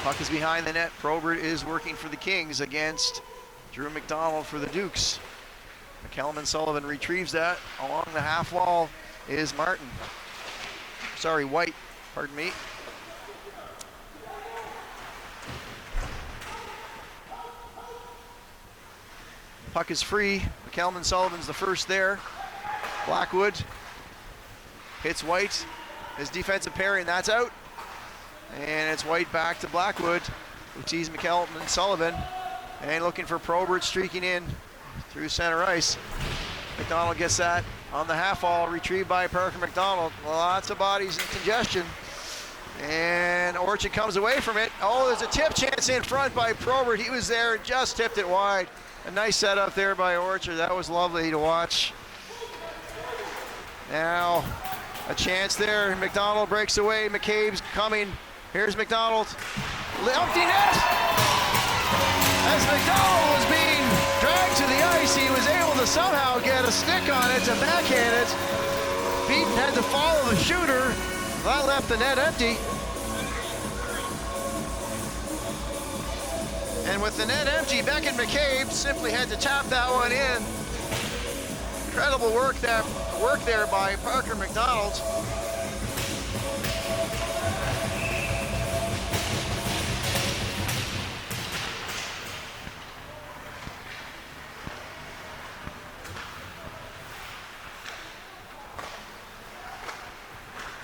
Puck is behind the net. Probert is working for the Kings against Drew McDonald for the Dukes. McCallum and Sullivan retrieves that. Along the half wall is Martin. Sorry, White, pardon me. Puck is free. McCallum and Sullivan's the first there. Blackwood hits White. His defensive parry, and that's out. And it's White back to Blackwood, who sees McCallum and Sullivan. And looking for Probert streaking in through center ice. McDonald gets that on the half wall, retrieved by Parker McDonald. Lots of bodies and congestion. And Orchard comes away from it. Oh, there's a tip chance in front by Probert. He was there and just tipped it wide. A nice setup there by Orchard. That was lovely to watch. Now, a chance there. McDonald breaks away. McCabe's coming. Here's McDonald. Empty net! As McDonald was being dragged to the ice, he was able to somehow get a stick on it to backhand it. Beaton had to follow the shooter. That left the net empty. And with the net empty, Beckett McCabe simply had to tap that one in. Incredible work there by Parker McDonald.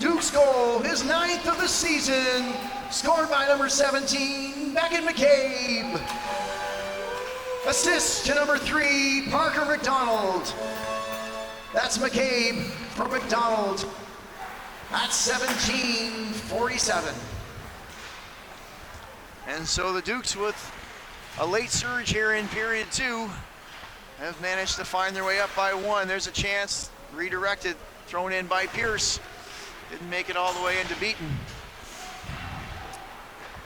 Duke's goal, his 9th of the season, scored by number 17, Beckett McCabe. Assist to number 3, Parker McDonald. That's McCabe for McDonald at 17:47. And so the Dukes, with a late surge here in period 2, have managed to find their way up by 1. There's a chance, redirected, thrown in by Pierce. Didn't make it all the way into Beaton.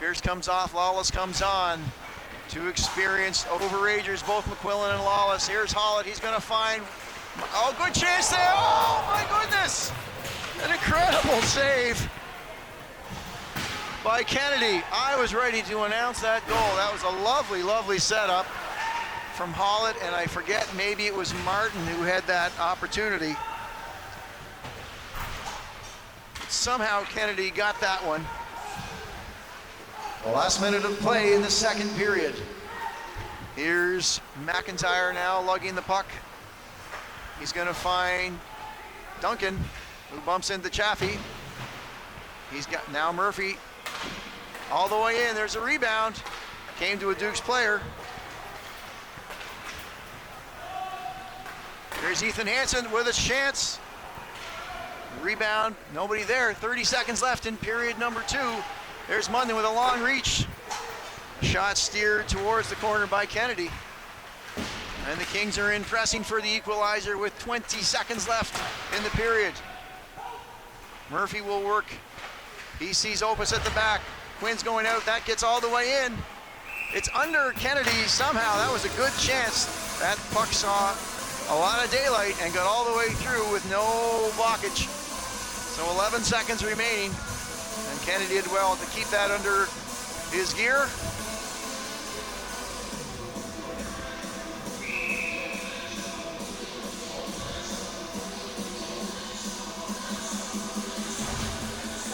Pierce comes off, Lawless comes on. Two experienced overagers, both McQuillan and Lawless. Here's Hollett, he's gonna find, oh, good chance there, oh my goodness! An incredible save by Kennedy. I was ready to announce that goal. That was a lovely, lovely setup from Hollett, and I forget, maybe it was Martin who had that opportunity. Somehow Kennedy got that one. The last minute of play in the second period. Here's McIntyre now lugging the puck. He's gonna find Duncan, who bumps into Chaffee. He's got now Murphy all the way in. There's a rebound. Came to a Dukes player. There's Ethan Hansen with a chance. Rebound, nobody there. 30 seconds left in period number 2. There's Munden with a long reach. Shot steered towards the corner by Kennedy. And the Kings are in pressing for the equalizer with 20 seconds left in the period. Murphy will work. He sees Opus at the back. Quinn's going out, that gets all the way in. It's under Kennedy somehow. That was a good chance. That puck saw a lot of daylight and got all the way through with no blockage. So 11 seconds remaining, and Kennedy did well to keep that under his gear.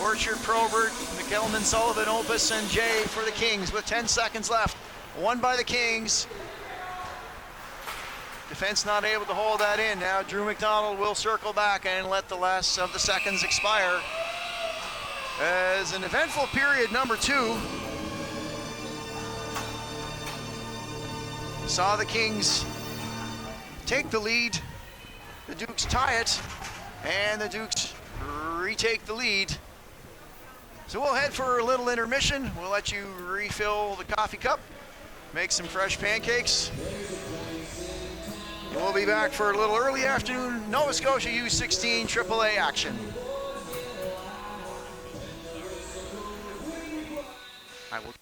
Orchard, Probert, McKelman, Sullivan, Opus, and Jay for the Kings with 10 seconds left. Won by the Kings. Defense not able to hold that in. Now Drew McDonald will circle back and let the last of the seconds expire. As an eventful period number 2 saw the Kings take the lead. The Dukes tie it, and the Dukes retake the lead. So we'll head for a little intermission. We'll let you refill the coffee cup, make some fresh pancakes. We'll be back for a little early afternoon Nova Scotia U16 AAA action. I will.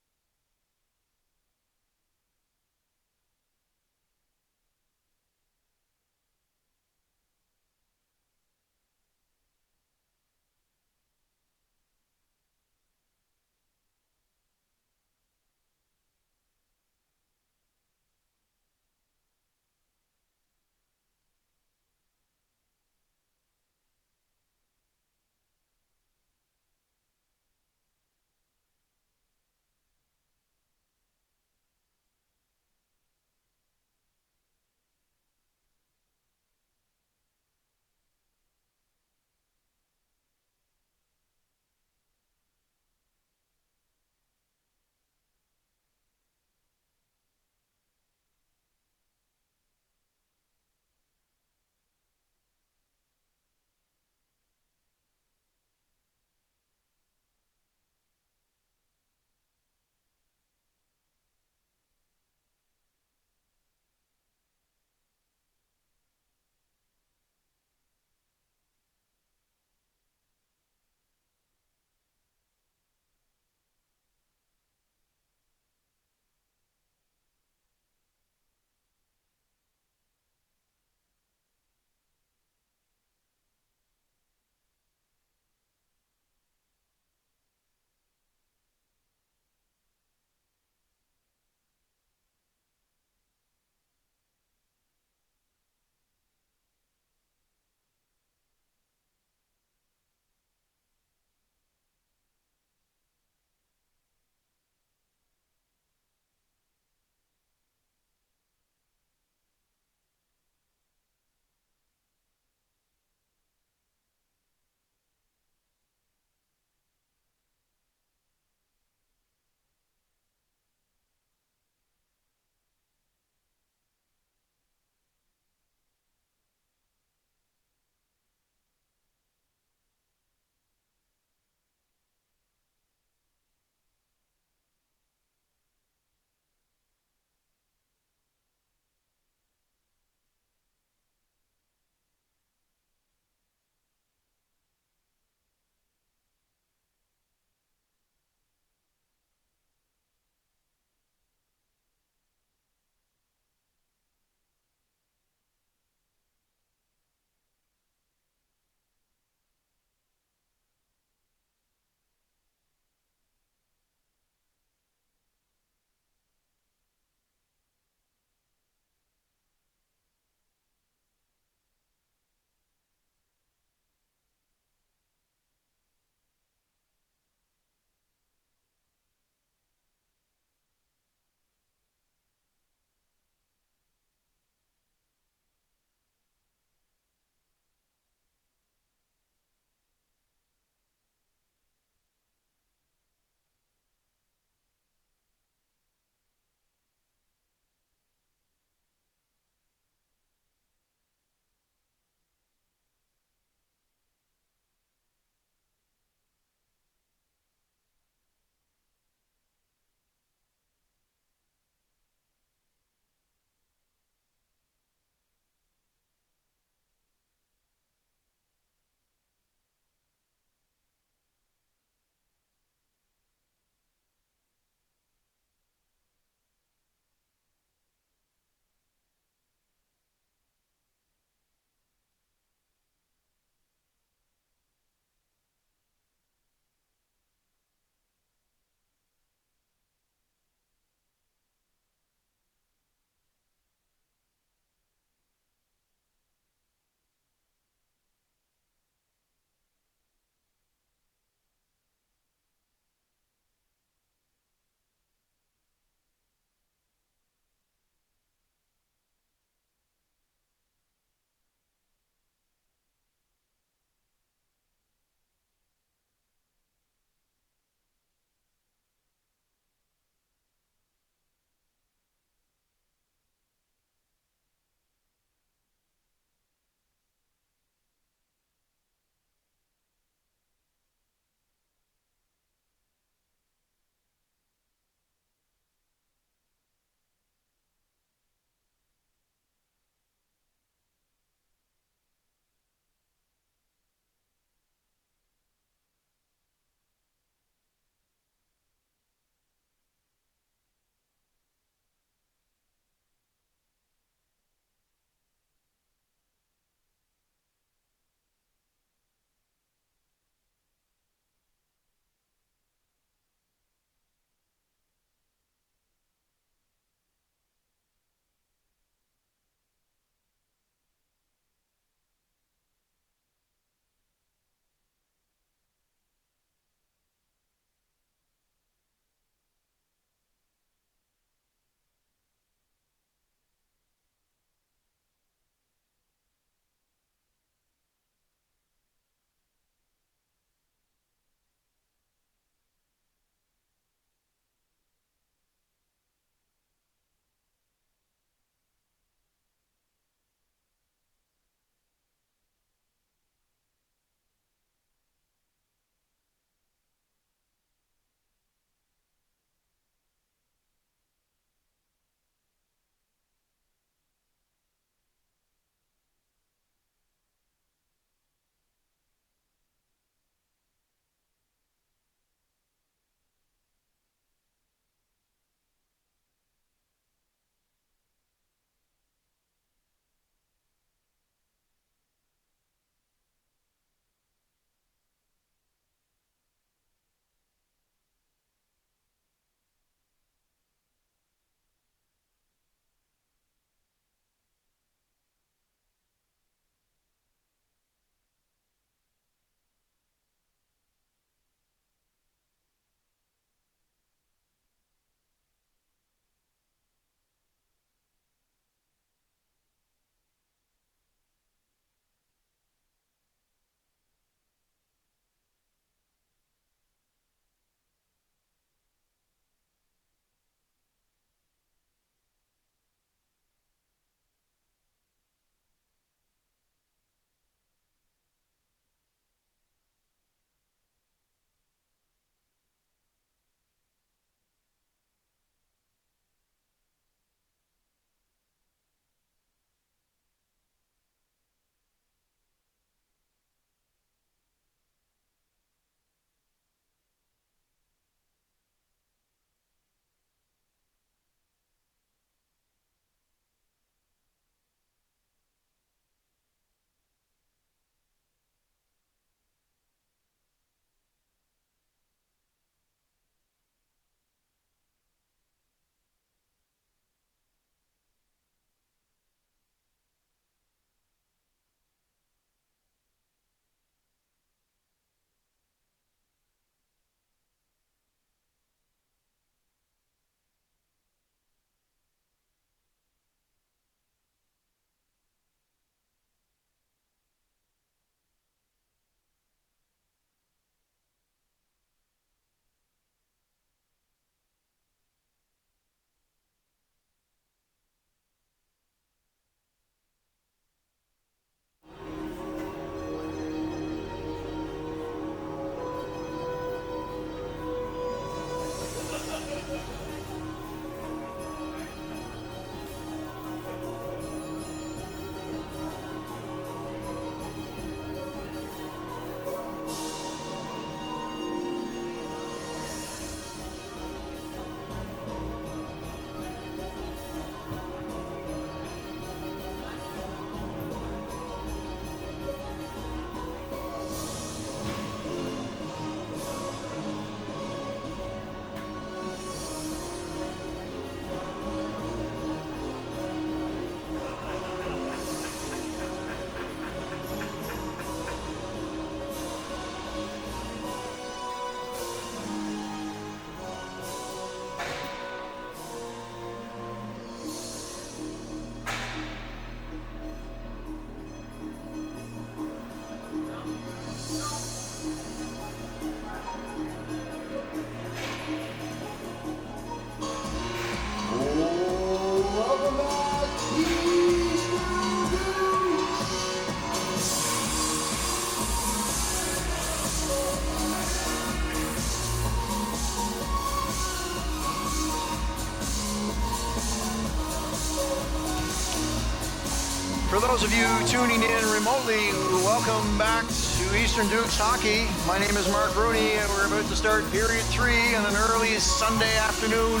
For those of you tuning in remotely, welcome back to Eastern Dukes Hockey. My name is Mark Rooney, and we're about to start period 3 on an early Sunday afternoon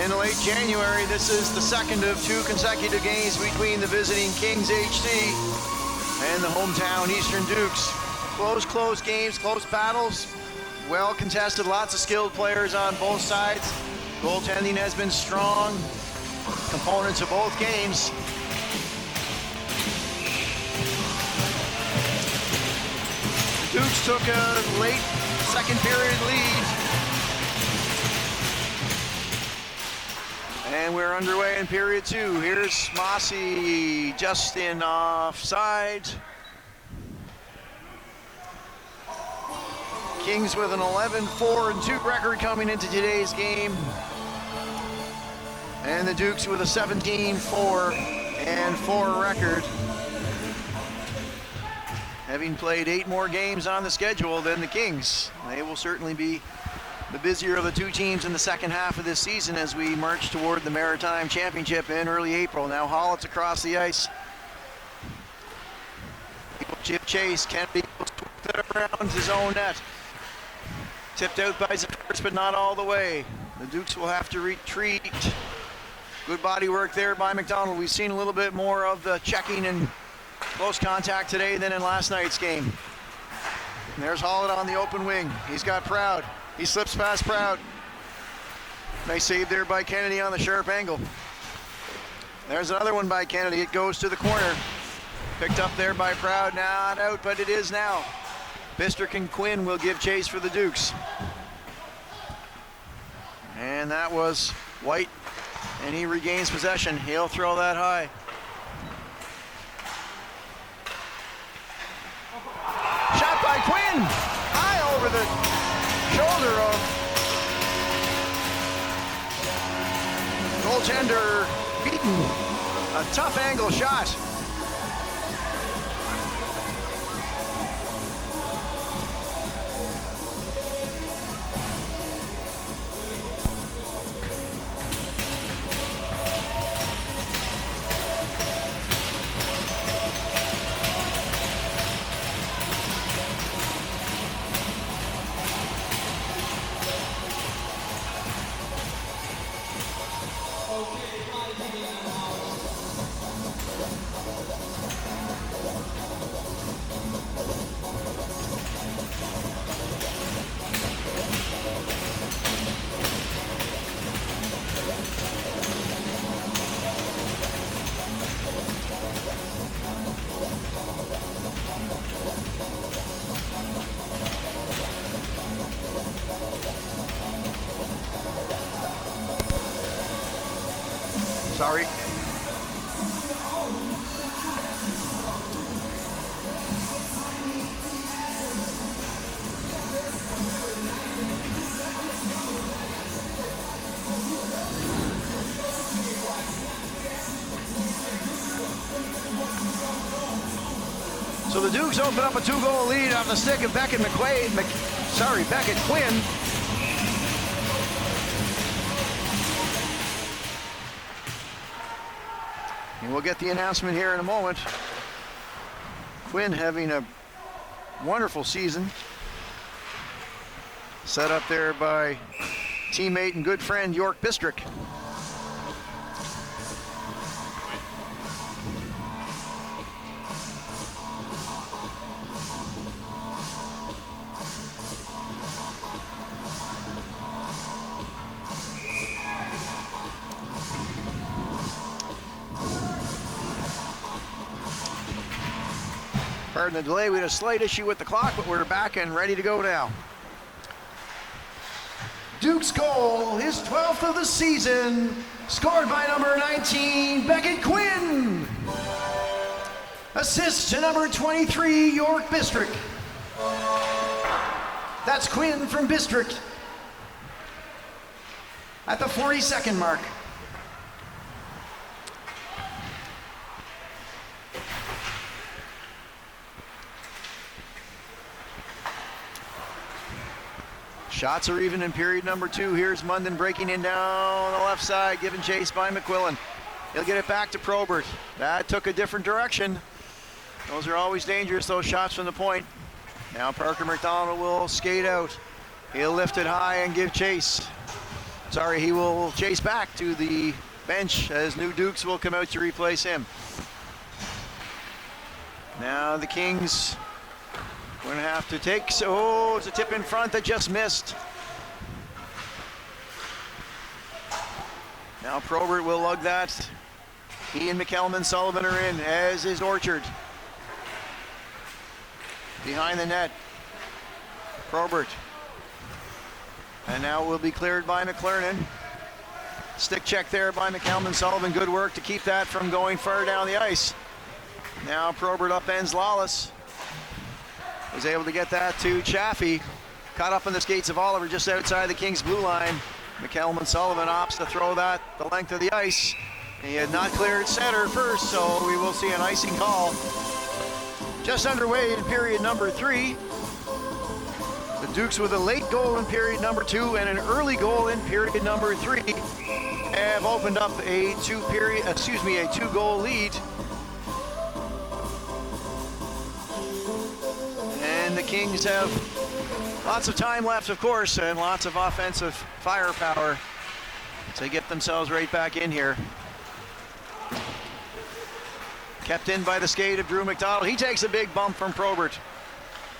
in late January. This is the second of 2 consecutive games between the visiting Kings HC and the hometown Eastern Dukes. Close games, close battles, well contested, lots of skilled players on both sides. Goaltending has been strong, components of both games. Dukes took a late second period lead. And we're underway in period 2. Here's Mossy just in offside. Kings with an 11-4-2 record coming into today's game. And the Dukes with a 17-4-4 record. Having played 8 more games on the schedule than the Kings. They will certainly be the busier of the 2 teams in the second half of this season as we march toward the Maritime Championship in early April. Now Hollett's across the ice. Chip Chase, Kennedy goes around his own net. Tipped out by Zafiris, but not all the way. The Dukes will have to retreat. Good body work there by McDonald. We've seen a little bit more of the checking and close contact today than in last night's game. And there's Hollett on the open wing. He's got Proud. He slips past Proud. Nice save there by Kennedy on the sharp angle. There's another one by Kennedy. It goes to the corner. Picked up there by Proud. Not out, but it is now. Bistrick and Quinn will give chase for the Dukes. And that was White. And he regains possession. He'll throw that high. Shot by Quinn, high over the shoulder of goaltender Beaton. A tough angle shot. Sorry. So the Dukes open up a 2-goal lead off the stick of Beckett Beckett Quinn. And we'll get the announcement here in a moment. Quinn having a wonderful season. Set up there by teammate and good friend York Bistrick. Pardon the delay, we had a slight issue with the clock, but we're back and ready to go now. Duke's goal, his 12th of the season, scored by number 19, Beckett Quinn. Assist to number 23, York Bistrick. That's Quinn from Bistrick at the 42nd mark. Shots are even in period number 2. Here's Munden breaking in down the left side, giving chase by McQuillan. He'll get it back to Probert. That took a different direction. Those are always dangerous, those shots from the point. Now Parker McDonald will skate out. He'll lift it high and give chase. Sorry, he will chase back to the bench as New Dukes will come out to replace him. Now the Kings going to have to take, so it's a tip in front that just missed. Now Probert will lug that. He and McKelman Sullivan are in, as is Orchard. Behind the net, Probert. And now will be cleared by McLernon. Stick check there by McKelman Sullivan. Good work to keep that from going far down the ice. Now Probert upends Lawless. Was able to get that to Chaffee. Caught up in the skates of Oliver just outside the Kings blue line. McKelman Sullivan opts to throw that the length of the ice. He had not cleared center first, so we will see an icing call. Just underway in period number 3. The Dukes with a late goal in period number 2 and an early goal in period number 3 have opened up a 2-goal lead. And the Kings have lots of time left, of course, and lots of offensive firepower to get themselves right back in here. Kept in by the skate of Drew McDonald. He takes a big bump from Probert.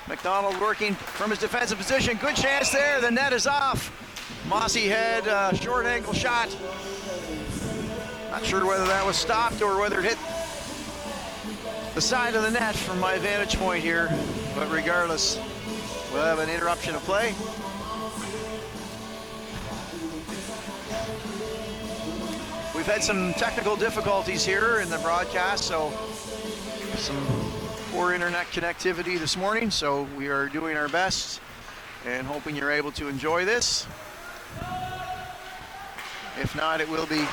McDonald working from his defensive position. Good chance there. The net is off. Mossy had a short angle shot. Not sure whether that was stopped or whether it hit the side of the net from my vantage point here. But regardless, we'll have an interruption of play. We've had some technical difficulties here in the broadcast, so some poor internet connectivity this morning, so we are doing our best and hoping you're able to enjoy this. If not, it will be,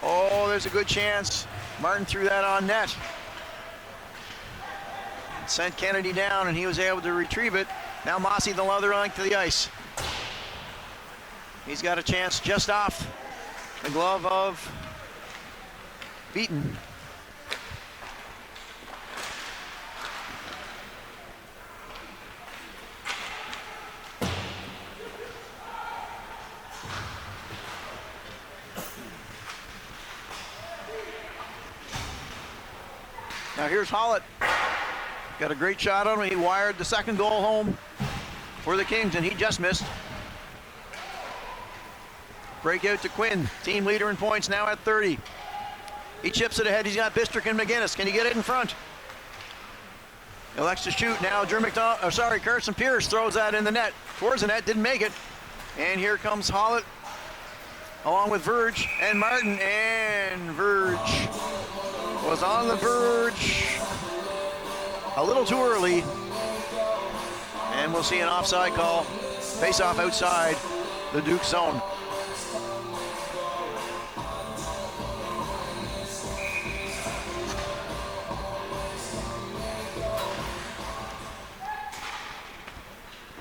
oh, there's a good chance. Martin threw that on net. Sent Kennedy down and he was able to retrieve it. Now Mossy the other length of the ice. He's got a chance just off the glove of Beaton. Now here's Hollett. Got a great shot on him. He wired the second goal home for the Kings, and he just missed. Breakout to Quinn, team leader in points, now at 30. He chips it ahead. He's got Bistrick and McGinnis. Can he get it in front? Elects to shoot now. Carson Pierce throws that in the net. Towards the net, didn't make it. And here comes Hollett along with Verge and Martin. And Verge was on the verge a little too early. And we'll see an offside call. Face-off outside the Duke zone.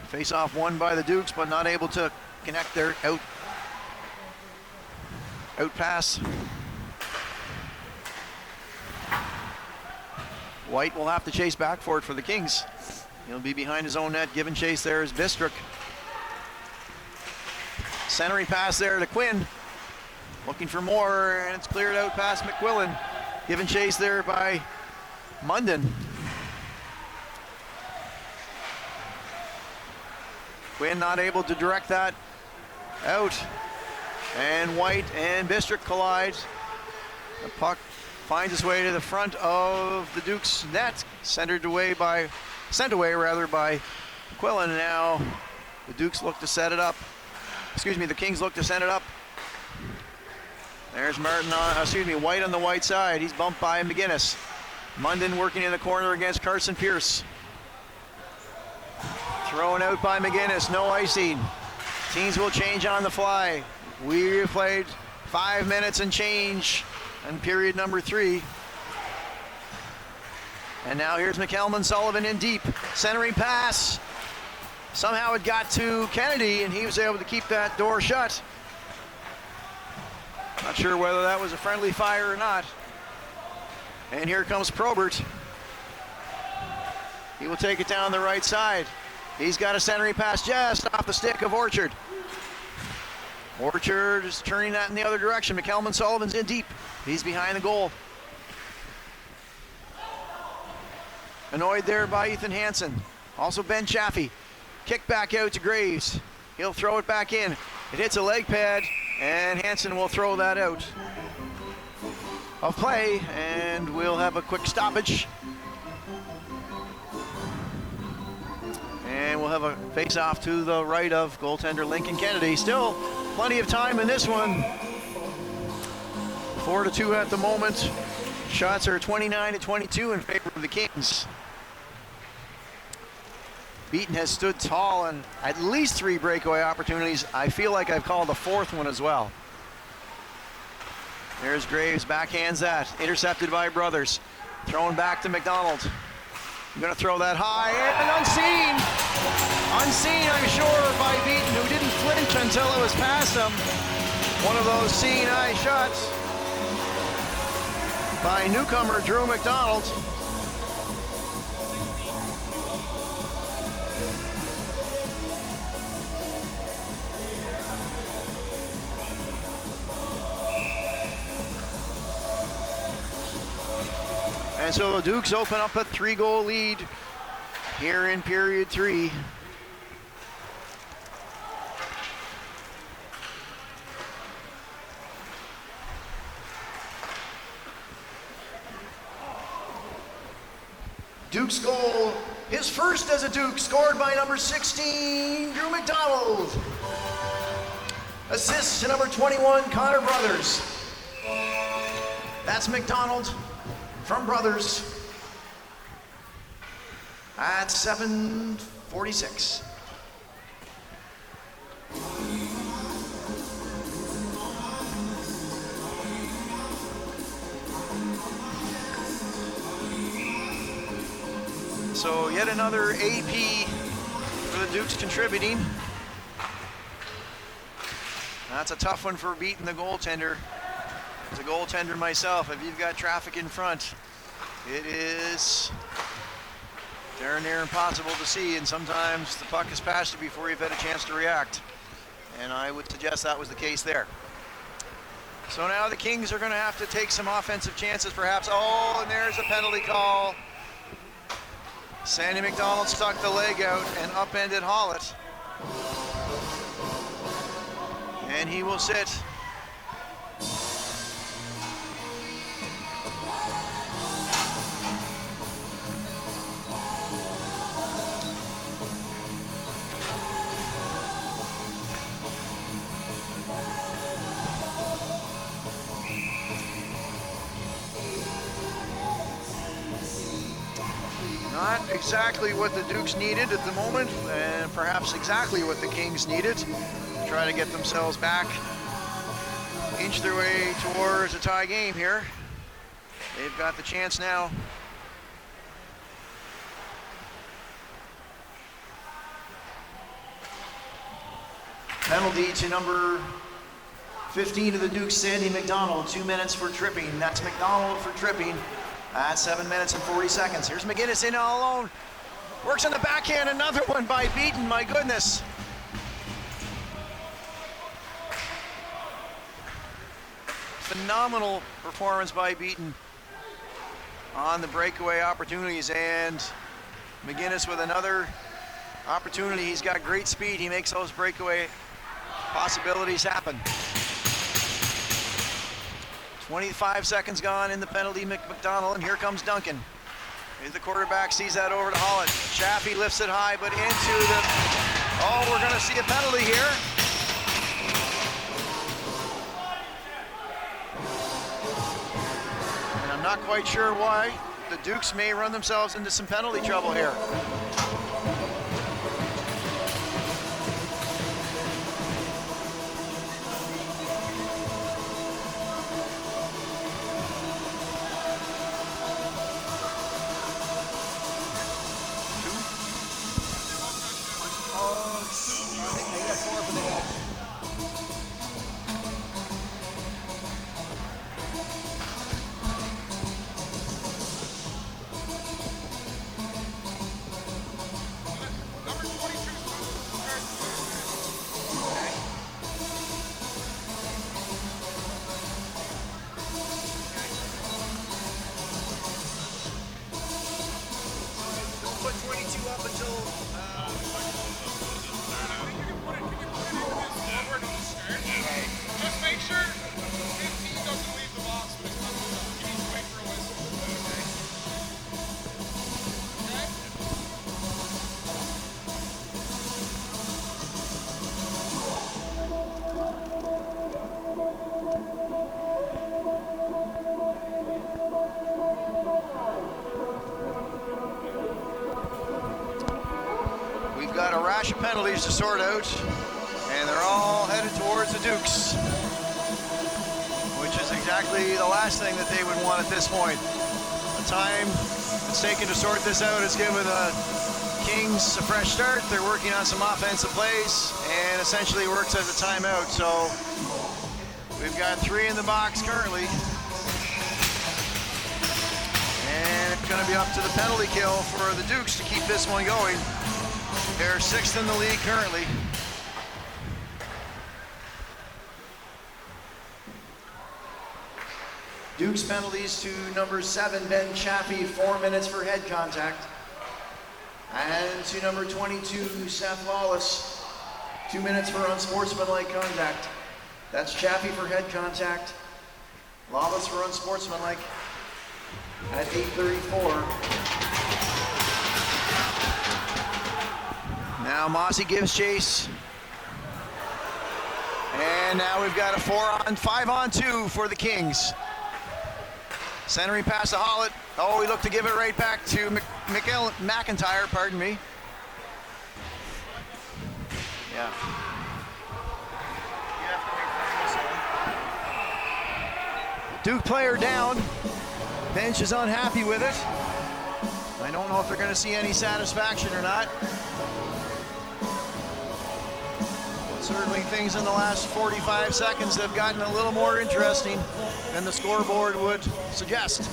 Face-off won by the Dukes, but not able to connect their out pass. White will have to chase back for it for the Kings. He'll be behind his own net. Giving chase there is Bistrick. Centering pass there to Quinn. Looking for more, and it's cleared out past McQuillan. Giving chase there by Munden. Quinn not able to direct that out. And White and Bistrick collide. The puck finds its way to the front of the Duke's net. Sent away by McQuillan. Now the Dukes look to set it up. The Kings look to send it up. There's White on the White side. He's bumped by McGinnis. Munden working in the corner against Carson Pierce. Thrown out by McGinnis, no icing. Teams will change on the fly. We played 5 minutes and change in period number 3. And now here's McKelman Sullivan in deep. Centering pass. Somehow it got to Kennedy, and he was able to keep that door shut. Not sure whether that was a friendly fire or not. And here comes Probert. He will take it down the right side. He's got a centering pass just off the stick of Orchard. Orchard is turning that in the other direction. McKelman Sullivan's in deep. He's behind the goal. Annoyed there by Ethan Hansen. Also Ben Chaffee. Kick back out to Graves. He'll throw it back in. It hits a leg pad, and Hansen will throw that out of play, and we'll have a quick stoppage. And we'll have a face-off to the right of goaltender Lincoln Kennedy. Still plenty of time in this one. 4-2 at the moment. Shots are 29-22 in favor of the Kings. Beaton has stood tall on at least 3 breakaway opportunities. I feel like I've called the 4th one as well. There's Graves, backhands that. Intercepted by Brothers. Thrown back to McDonald. I'm going to throw that high and unseen. Unseen, I'm sure, by Beaton, who didn't flinch until it was past him. One of those seeing eye shots by newcomer Drew McDonald. And so the Dukes open up a 3-goal lead here in period 3. Duke's goal, his first as a Duke, scored by number 16, Drew McDonald. Assist to number 21, Connor Brothers. That's McDonald from Brothers at 7:46. So yet another AP for the Dukes contributing. That's a tough one for Beaton, the goaltender. As a goaltender myself, if you've got traffic in front, it is darn near impossible to see, and sometimes the puck has passed you before you've had a chance to react. And I would suggest that was the case there. So now the Kings are going to have to take some offensive chances perhaps. Oh, and there's a penalty call. Sandy McDonald stuck the leg out and upended Hollett. And he will sit. Not exactly what the Dukes needed at the moment, and perhaps exactly what the Kings needed to try to get themselves back, inch their way towards a tie game here. They've got the chance now. Penalty to number 15 of the Dukes, Sandy McDonald. 2 minutes for tripping. That's McDonald for tripping. At 7 minutes and 40 seconds. Here's McGinnis in all alone. Works on the backhand. Another one by Beaton. My goodness. Phenomenal performance by Beaton on the breakaway opportunities. And McGinnis with another opportunity. He's got great speed. He makes those breakaway possibilities happen. 25 seconds gone in the penalty, McDonald, and here comes Duncan. Here's the quarterback, sees that over to Hollett. Chaffee lifts it high, but into the... Oh, we're going to see a penalty here. And I'm not quite sure why. The Dukes may run themselves into some penalty trouble here. up until. Just make sure 15 doesn't leave the box when it's coming up. You need to wait for a whistle. We've got a rash of penalties to sort out, and they're all headed towards the Dukes, which is exactly the last thing that they would want at this point. The time it's taken to sort this out has given the Kings a fresh start. They're working on some offensive plays, and essentially works as a timeout. So we've got 3 in the box currently, and it's going to be up to the penalty kill for the Dukes to keep this one going. They're 6th in the league currently. Dukes penalties to number 7, Ben Chaffee, 4 minutes for head contact. And to number 22, Seth Lawless, 2 minutes for unsportsmanlike contact. That's Chaffee for head contact, Lawless for unsportsmanlike at 8:34. Now Mossy gives chase. And now we've got a 5-on-2 for the Kings. Centering pass to Hollett. Oh, he looked to give it right back to McIntyre, pardon me. Yeah. Duke player down. Bench is unhappy with it. I don't know if they're going to see any satisfaction or not. Certainly things in the last 45 seconds have gotten a little more interesting than the scoreboard would suggest.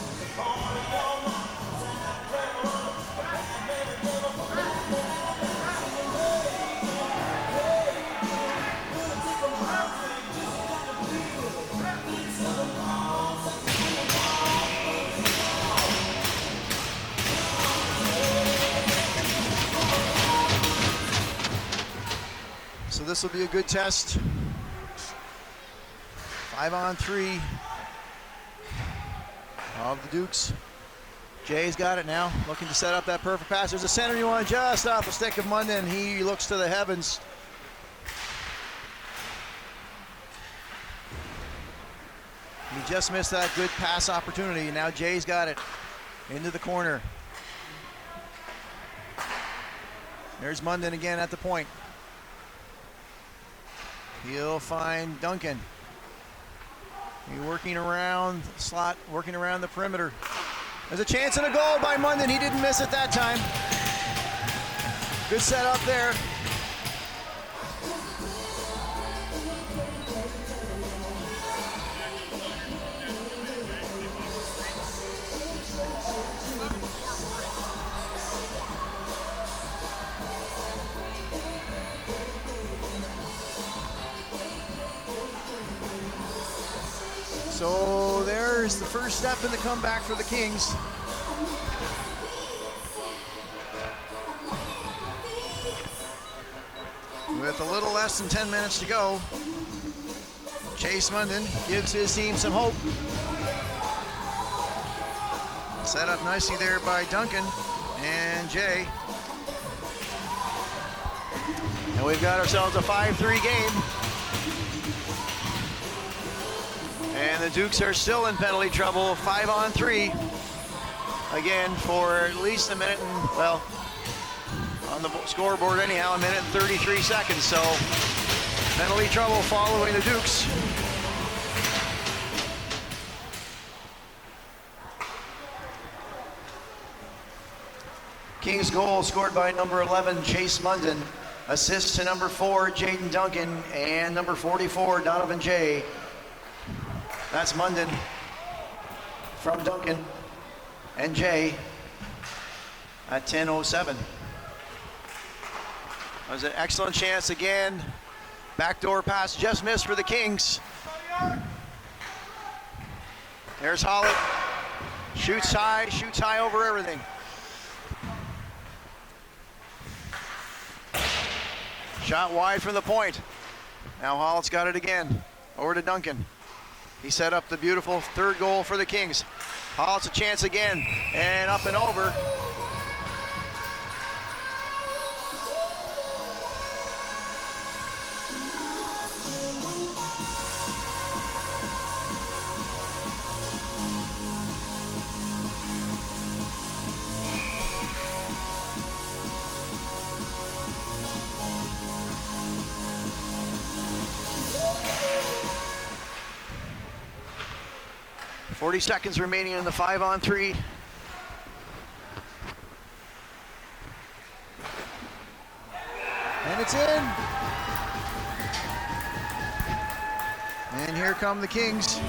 So this will be a good test. 5-on-3 of the Dukes. Jay's got it now, looking to set up that perfect pass. There's a centering one just off the stick of Munden. He looks to the heavens. He just missed that good pass opportunity. Now Jay's got it into the corner. There's Munden again at the point. He'll find Duncan. He's working around the slot, working around the perimeter. There's a chance and a goal by Munden. He didn't miss it that time. Good setup there. So there's the first step in the comeback for the Kings. With a little less than 10 minutes to go, Chase Munden gives his team some hope. Set up nicely there by Duncan and Jay. And we've got ourselves a 5-3 game. And the Dukes are still in penalty trouble, 5-on-3. Again, for at least a minute and, well, on the scoreboard anyhow, a minute and 33 seconds. So, penalty trouble following the Dukes. Kings goal scored by number 11, Chase Munden. Assist to number 4, Jaden Duncan, and number 44, Donovan Jay. That's Munden from Duncan and Jay at 10:07. That was an excellent chance again. Backdoor pass just missed for the Kings. There's Hollett. Shoots high over everything. Shot wide from the point. Now Hollis got it again. Over to Duncan. He set up the beautiful third goal for the Kings. Hollis a chance again, and up and over. .40 seconds remaining in the 5-on-3. And it's in. And here come the Kings.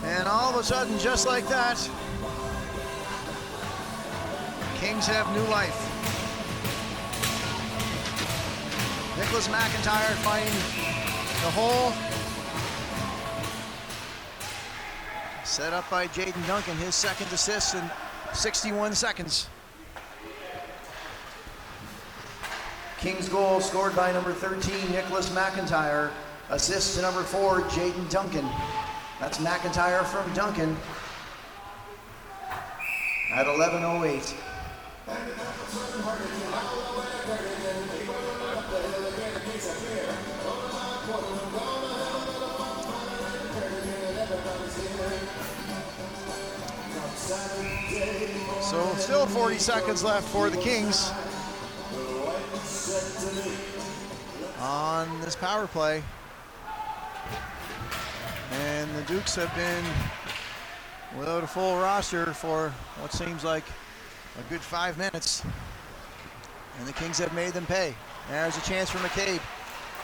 And all of a sudden, just like that, Kings have new life. Nicholas McIntyre finding the hole. Set up by Jaden Duncan, his second assist in 61 seconds. Kings goal scored by number 13, Nicholas McIntyre. Assist to number 4, Jaden Duncan. That's McIntyre from Duncan at 11:08. So still 40 seconds left for the Kings on this power play. And the Dukes have been without a full roster for what seems like a good 5 minutes. And the Kings have made them pay. There's a chance for McCabe.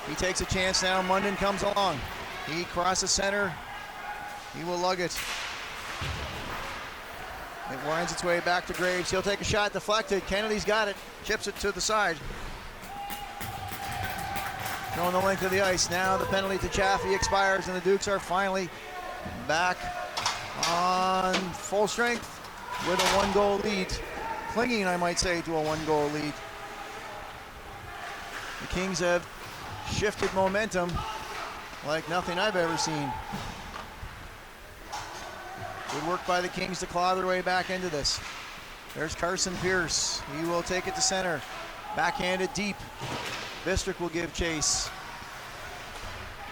He takes a chance now. Munden comes along. He crosses center. He will lug it. It winds its way back to Graves. He'll take a shot, deflected. Kennedy's got it. Chips it to the side. Throwing the length of the ice. Now the penalty to Chaffee expires, and the Dukes are finally back on full strength with a 1-goal lead. Clinging, I might say, to a 1-goal lead. The Kings have shifted momentum like nothing I've ever seen. Good work by the Kings to claw their way back into this. There's Carson Pierce. He will take it to center. Backhanded deep. Bistrick will give chase.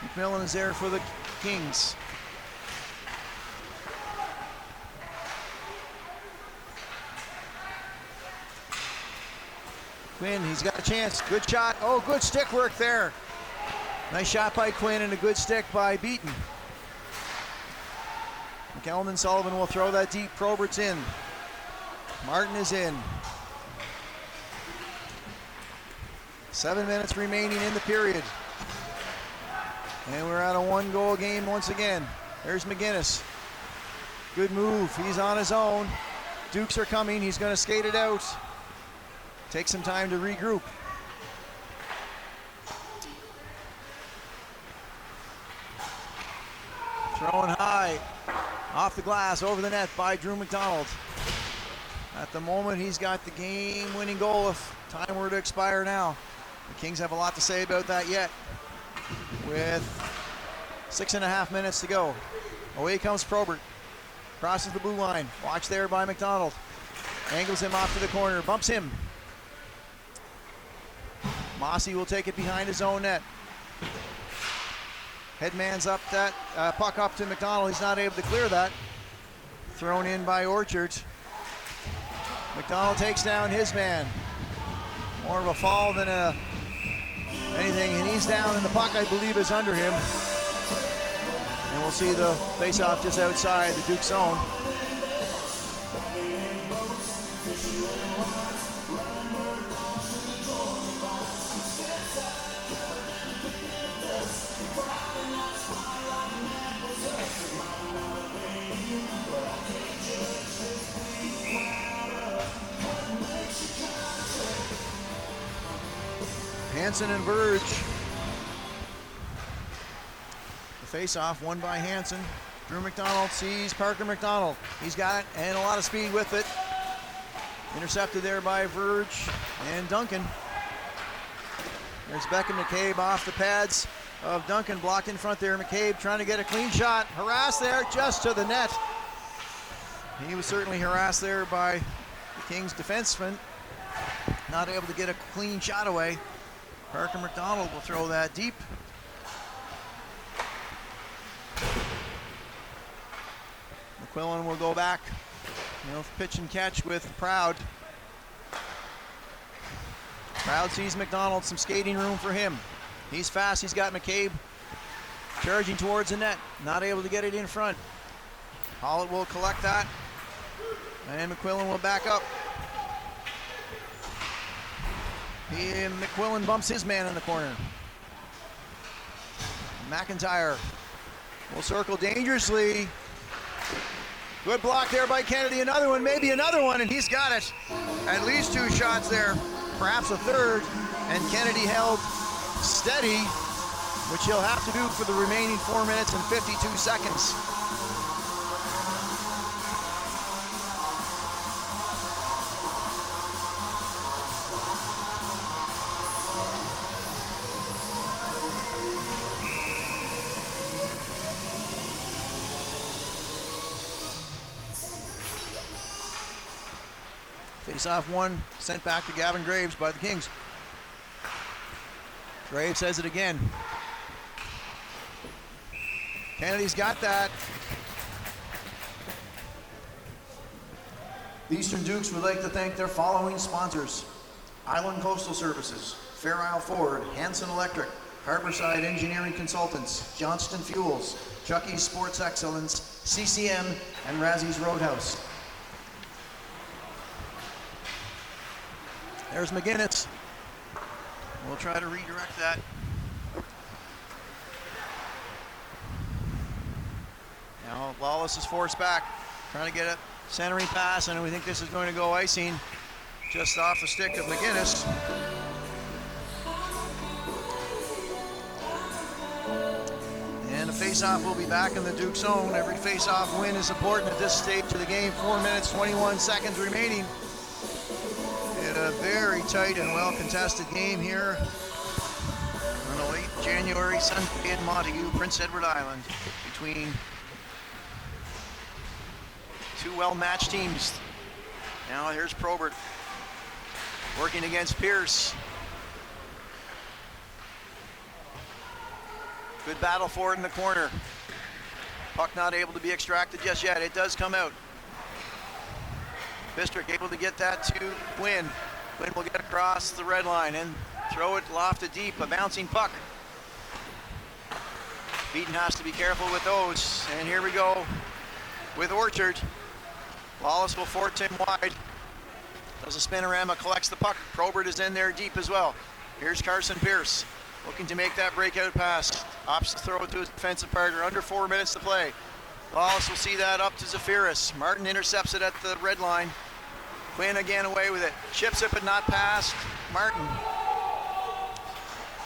McMillan is there for the Kings. Quinn, he's got a chance. Good shot. Oh, good stick work there. Nice shot by Quinn and a good stick by Beaton. McElman and Sullivan will throw that deep. Probert's in. Martin is in. 7 minutes remaining in the period. And we're at a 1-goal game once again. There's McGinnis. Good move. He's on his own. Dukes are coming. He's going to skate it out. Take some time to regroup. Throwing high. Off the glass, over the net by Drew McDonald. At the moment, he's got the game-winning goal if time were to expire now. The Kings have a lot to say about that yet. With 6.5 minutes to go. Away comes Probert. Crosses the blue line. Watch there by McDonald. Angles him off to the corner. Bumps him. Mossy will take it behind his own net. Headman's up that puck up to McDonald. He's not able to clear that. Thrown in by Orchard. McDonald takes down his man. More of a fall than anything, and he's down, and the puck, I believe, is under him. And we'll see the face-off just outside the Duke zone. Hansen and Verge. The face-off won by Hansen. Drew McDonald sees Parker McDonald. He's got it and a lot of speed with it. Intercepted there by Verge and Duncan. There's Beckham McCabe off the pads of Duncan, blocked in front there. McCabe trying to get a clean shot. Harassed there just to the net. He was certainly harassed there by the Kings defenseman. Not able to get a clean shot away. Parker McDonald will throw that deep. McQuillan will go back. He'll pitch and catch with Proud. Proud sees McDonald, some skating room for him. He's fast, he's got McCabe charging towards the net. Not able to get it in front. Hollett will collect that. And McQuillan will back up. McQuillan bumps his man in the corner. McIntyre will circle dangerously. Good block there by Kennedy. Another one, maybe another one, and he's got it. At least 2 shots there, perhaps a third. And Kennedy held steady, which he'll have to do for the remaining 4 minutes and 52 seconds. Face-off one, sent back to Gavin Graves by the Kings. Graves says it again. Kennedy's got that. The Eastern Dukes would like to thank their following sponsors: Island Coastal Services, Fair Isle Ford, Hanson Electric, Harborside Engineering Consultants, Johnston Fuels, Chucky's Sports Excellence, CCM, and Razzie's Roadhouse. There's McGinnis. We'll try to redirect that. Now Lawless is forced back, trying to get a centering pass, and we think this is going to go icing just off the stick of McGinnis. And the face-off will be back in the Duke zone. Every face-off win is important at this stage of the game. 4 minutes, 21 seconds remaining. In a very tight and well-contested game here on a late January Sunday in Montague, Prince Edward Island, between 2 well-matched teams. Now here's Probert working against Pierce. Good battle for it in the corner. Puck not able to be extracted just yet. It does come out. Bistrick able to get that to Quinn. Quinn will get across the red line and throw it lofted deep, a bouncing puck. Beaton has to be careful with those. And here we go with Orchard. Lawless will force him wide. Does a spinorama, collects the puck. Probert is in there deep as well. Here's Carson Pierce looking to make that breakout pass. Opts to throw it to his defensive partner. Under 4 minutes to play. Lawless will see that up to Zafiris. Martin intercepts it at the red line. Quinn again away with it. Chips it but not past Martin.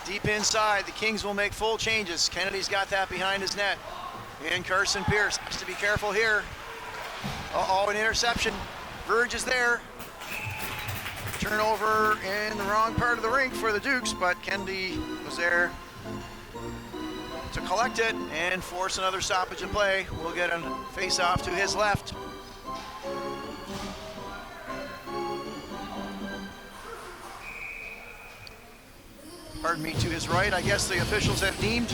Deep inside, the Kings will make full changes. Kennedy's got that behind his net. And Carson Pierce has to be careful here. Uh-oh, an interception. Verge is there. Turnover in the wrong part of the rink for the Dukes, but Kennedy was there to collect it and force another stoppage of play. We'll get a face-off to his left. Pardon me, to his right. I guess the officials have deemed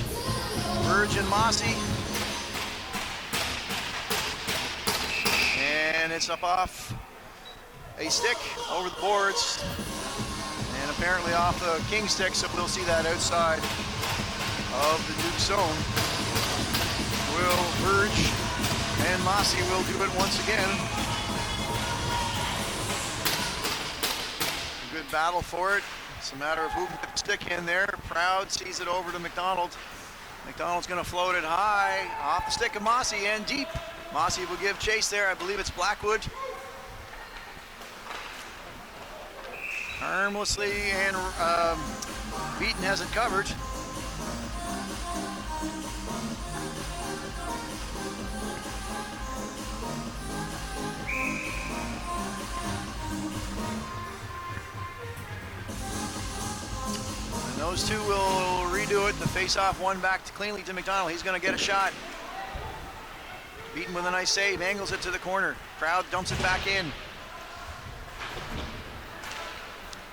Verge and Mossy. And it's up off a stick over the boards. And apparently off the King stick, so we'll see that outside of the Duke zone. Will Verge and Mossy will do it once again. Good battle for it. It's a matter of who can get the stick in there. Proud sees it over to McDonald. McDonald's going to float it high off the stick of Mossy and deep. Mossy will give chase there. I believe it's Blackwood. harmlessly, and Beaton hasn't covered. And those two will redo it. The face-off one back cleanly to McDonald. He's going to get a shot. Beaton with a nice save, angles it to the corner. Crowd dumps it back in.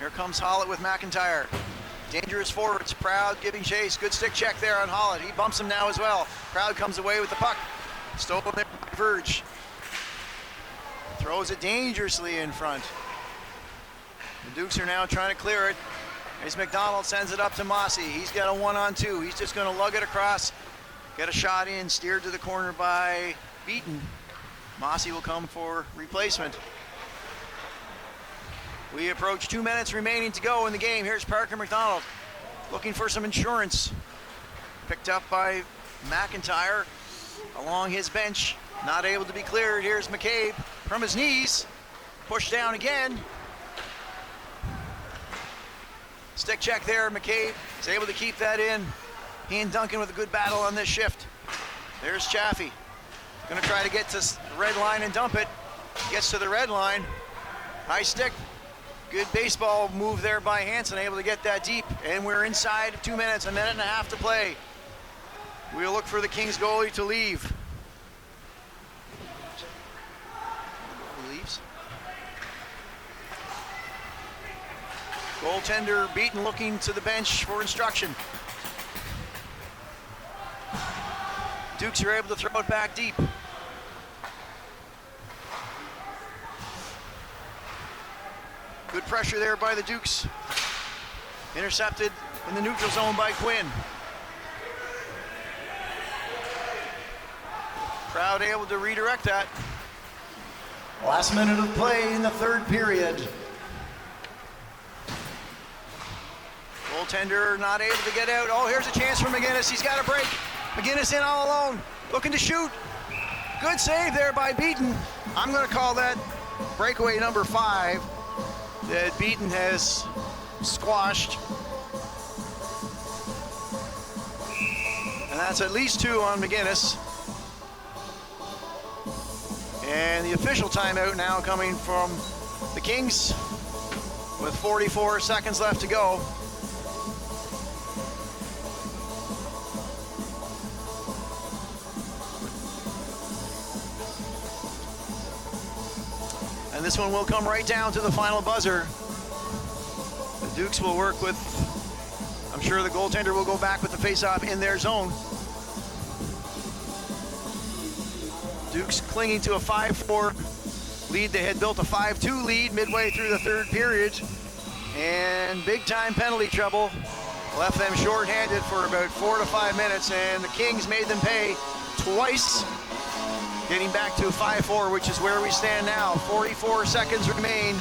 Here comes Hollett with McIntyre. Dangerous forwards, Proud giving chase. Good stick check there on Hollett. He bumps him now as well. Proud comes away with the puck. Stolen there by Verge. Throws it dangerously in front. The Dukes are now trying to clear it. As McDonald sends it up to Mossy. He's got a 1-on-2. He's just going to lug it across. Get a shot in, steered to the corner by Beaton. Mossy will come for replacement. We approach 2 minutes remaining to go in the game. Here's Parker McDonald looking for some insurance. Picked up by McIntyre along his bench. Not able to be cleared. Here's McCabe from his knees. Pushed down again. Stick check there. McCabe is able to keep that in. He and Duncan with a good battle on this shift. There's Chaffee. Going to try to get to the red line and dump it. Gets to the red line. High stick. Good baseball move there by Hansen, able to get that deep. And we're inside 2 minutes, a minute and a half to play. We'll look for the Kings goalie to leave. He leaves. Goaltender Beaton looking to the bench for instruction. Dukes are able to throw it back deep. Good pressure there by the Dukes. Intercepted in the neutral zone by Quinn. Proud able to redirect that. Last minute of play in the third period. Goaltender not able to get out. Oh, here's a chance for McGinnis. He's got a break. McGinnis in all alone, looking to shoot. Good save there by Beaton. I'm going to call that breakaway number 5 that Beaton has squashed. And that's at least 2 on McGinnis. And the official timeout now coming from the Kings with 44 seconds left to go. And this one will come right down to the final buzzer. The Dukes will work with, I'm sure the goaltender will go back with the faceoff in their zone. Dukes clinging to a 5-4 lead. They had built a 5-2 lead midway through the third period. And big time penalty trouble left them short-handed for about 4 to 5 minutes, and the Kings made them pay twice, getting back to 5-4, which is where we stand now. 44 seconds remain.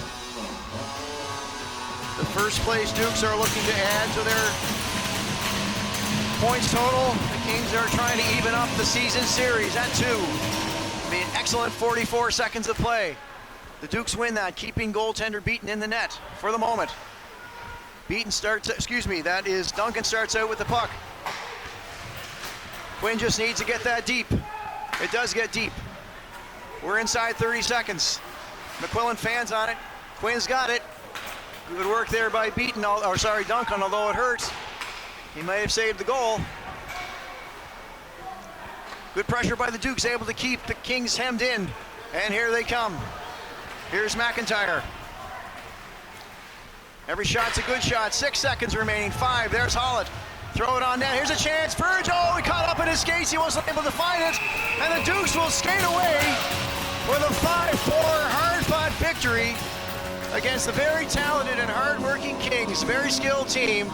The first place Dukes are looking to add to their points total. The Kings are trying to even up the season series at 2. I mean, excellent 44 seconds of play. The Dukes win that, keeping goaltender Beaton in the net for the moment. Duncan starts out with the puck. Quinn just needs to get that deep. It does get deep. We're inside 30 seconds. McQuillan fans on it. Quinn's got it. Good work there by Duncan, although it hurts. He might have saved the goal. Good pressure by the Dukes, able to keep the Kings hemmed in. And here they come. Here's McIntyre. Every shot's a good shot. 6 seconds remaining. 5. There's Hollett. Throw it on down. Here's a chance. Verge. Oh, he caught up in his skates. He wasn't able to find it. And the Dukes will skate away with a 5-4 hard-fought victory against the very talented and hard-working Kings. Very skilled team.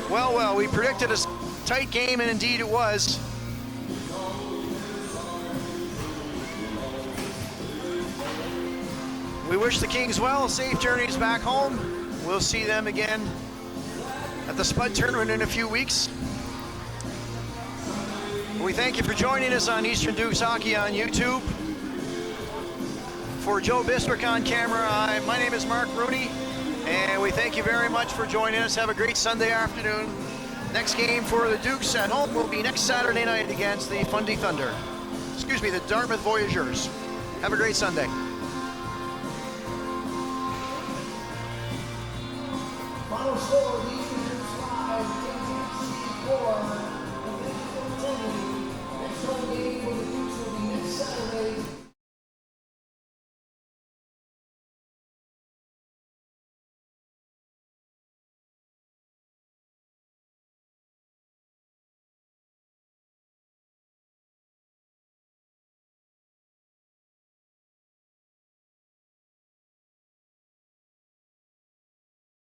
Well, we predicted a tight game, and indeed it was. We wish the Kings well. Safe journeys back home. We'll see them again at the Spud Tournament in a few weeks. We thank you for joining us on Eastern Dukes Hockey on YouTube. For Joe Biswick on camera, my name is Mark Rooney, and we thank you very much for joining us. Have a great Sunday afternoon. Next game for the Dukes at home will be next Saturday night against the Fundy Thunder. Excuse me, the Dartmouth Voyageurs. Have a great Sunday. Final score, the Eagles 5, KTC 4, the Michigan 10. Next home game for the Dukes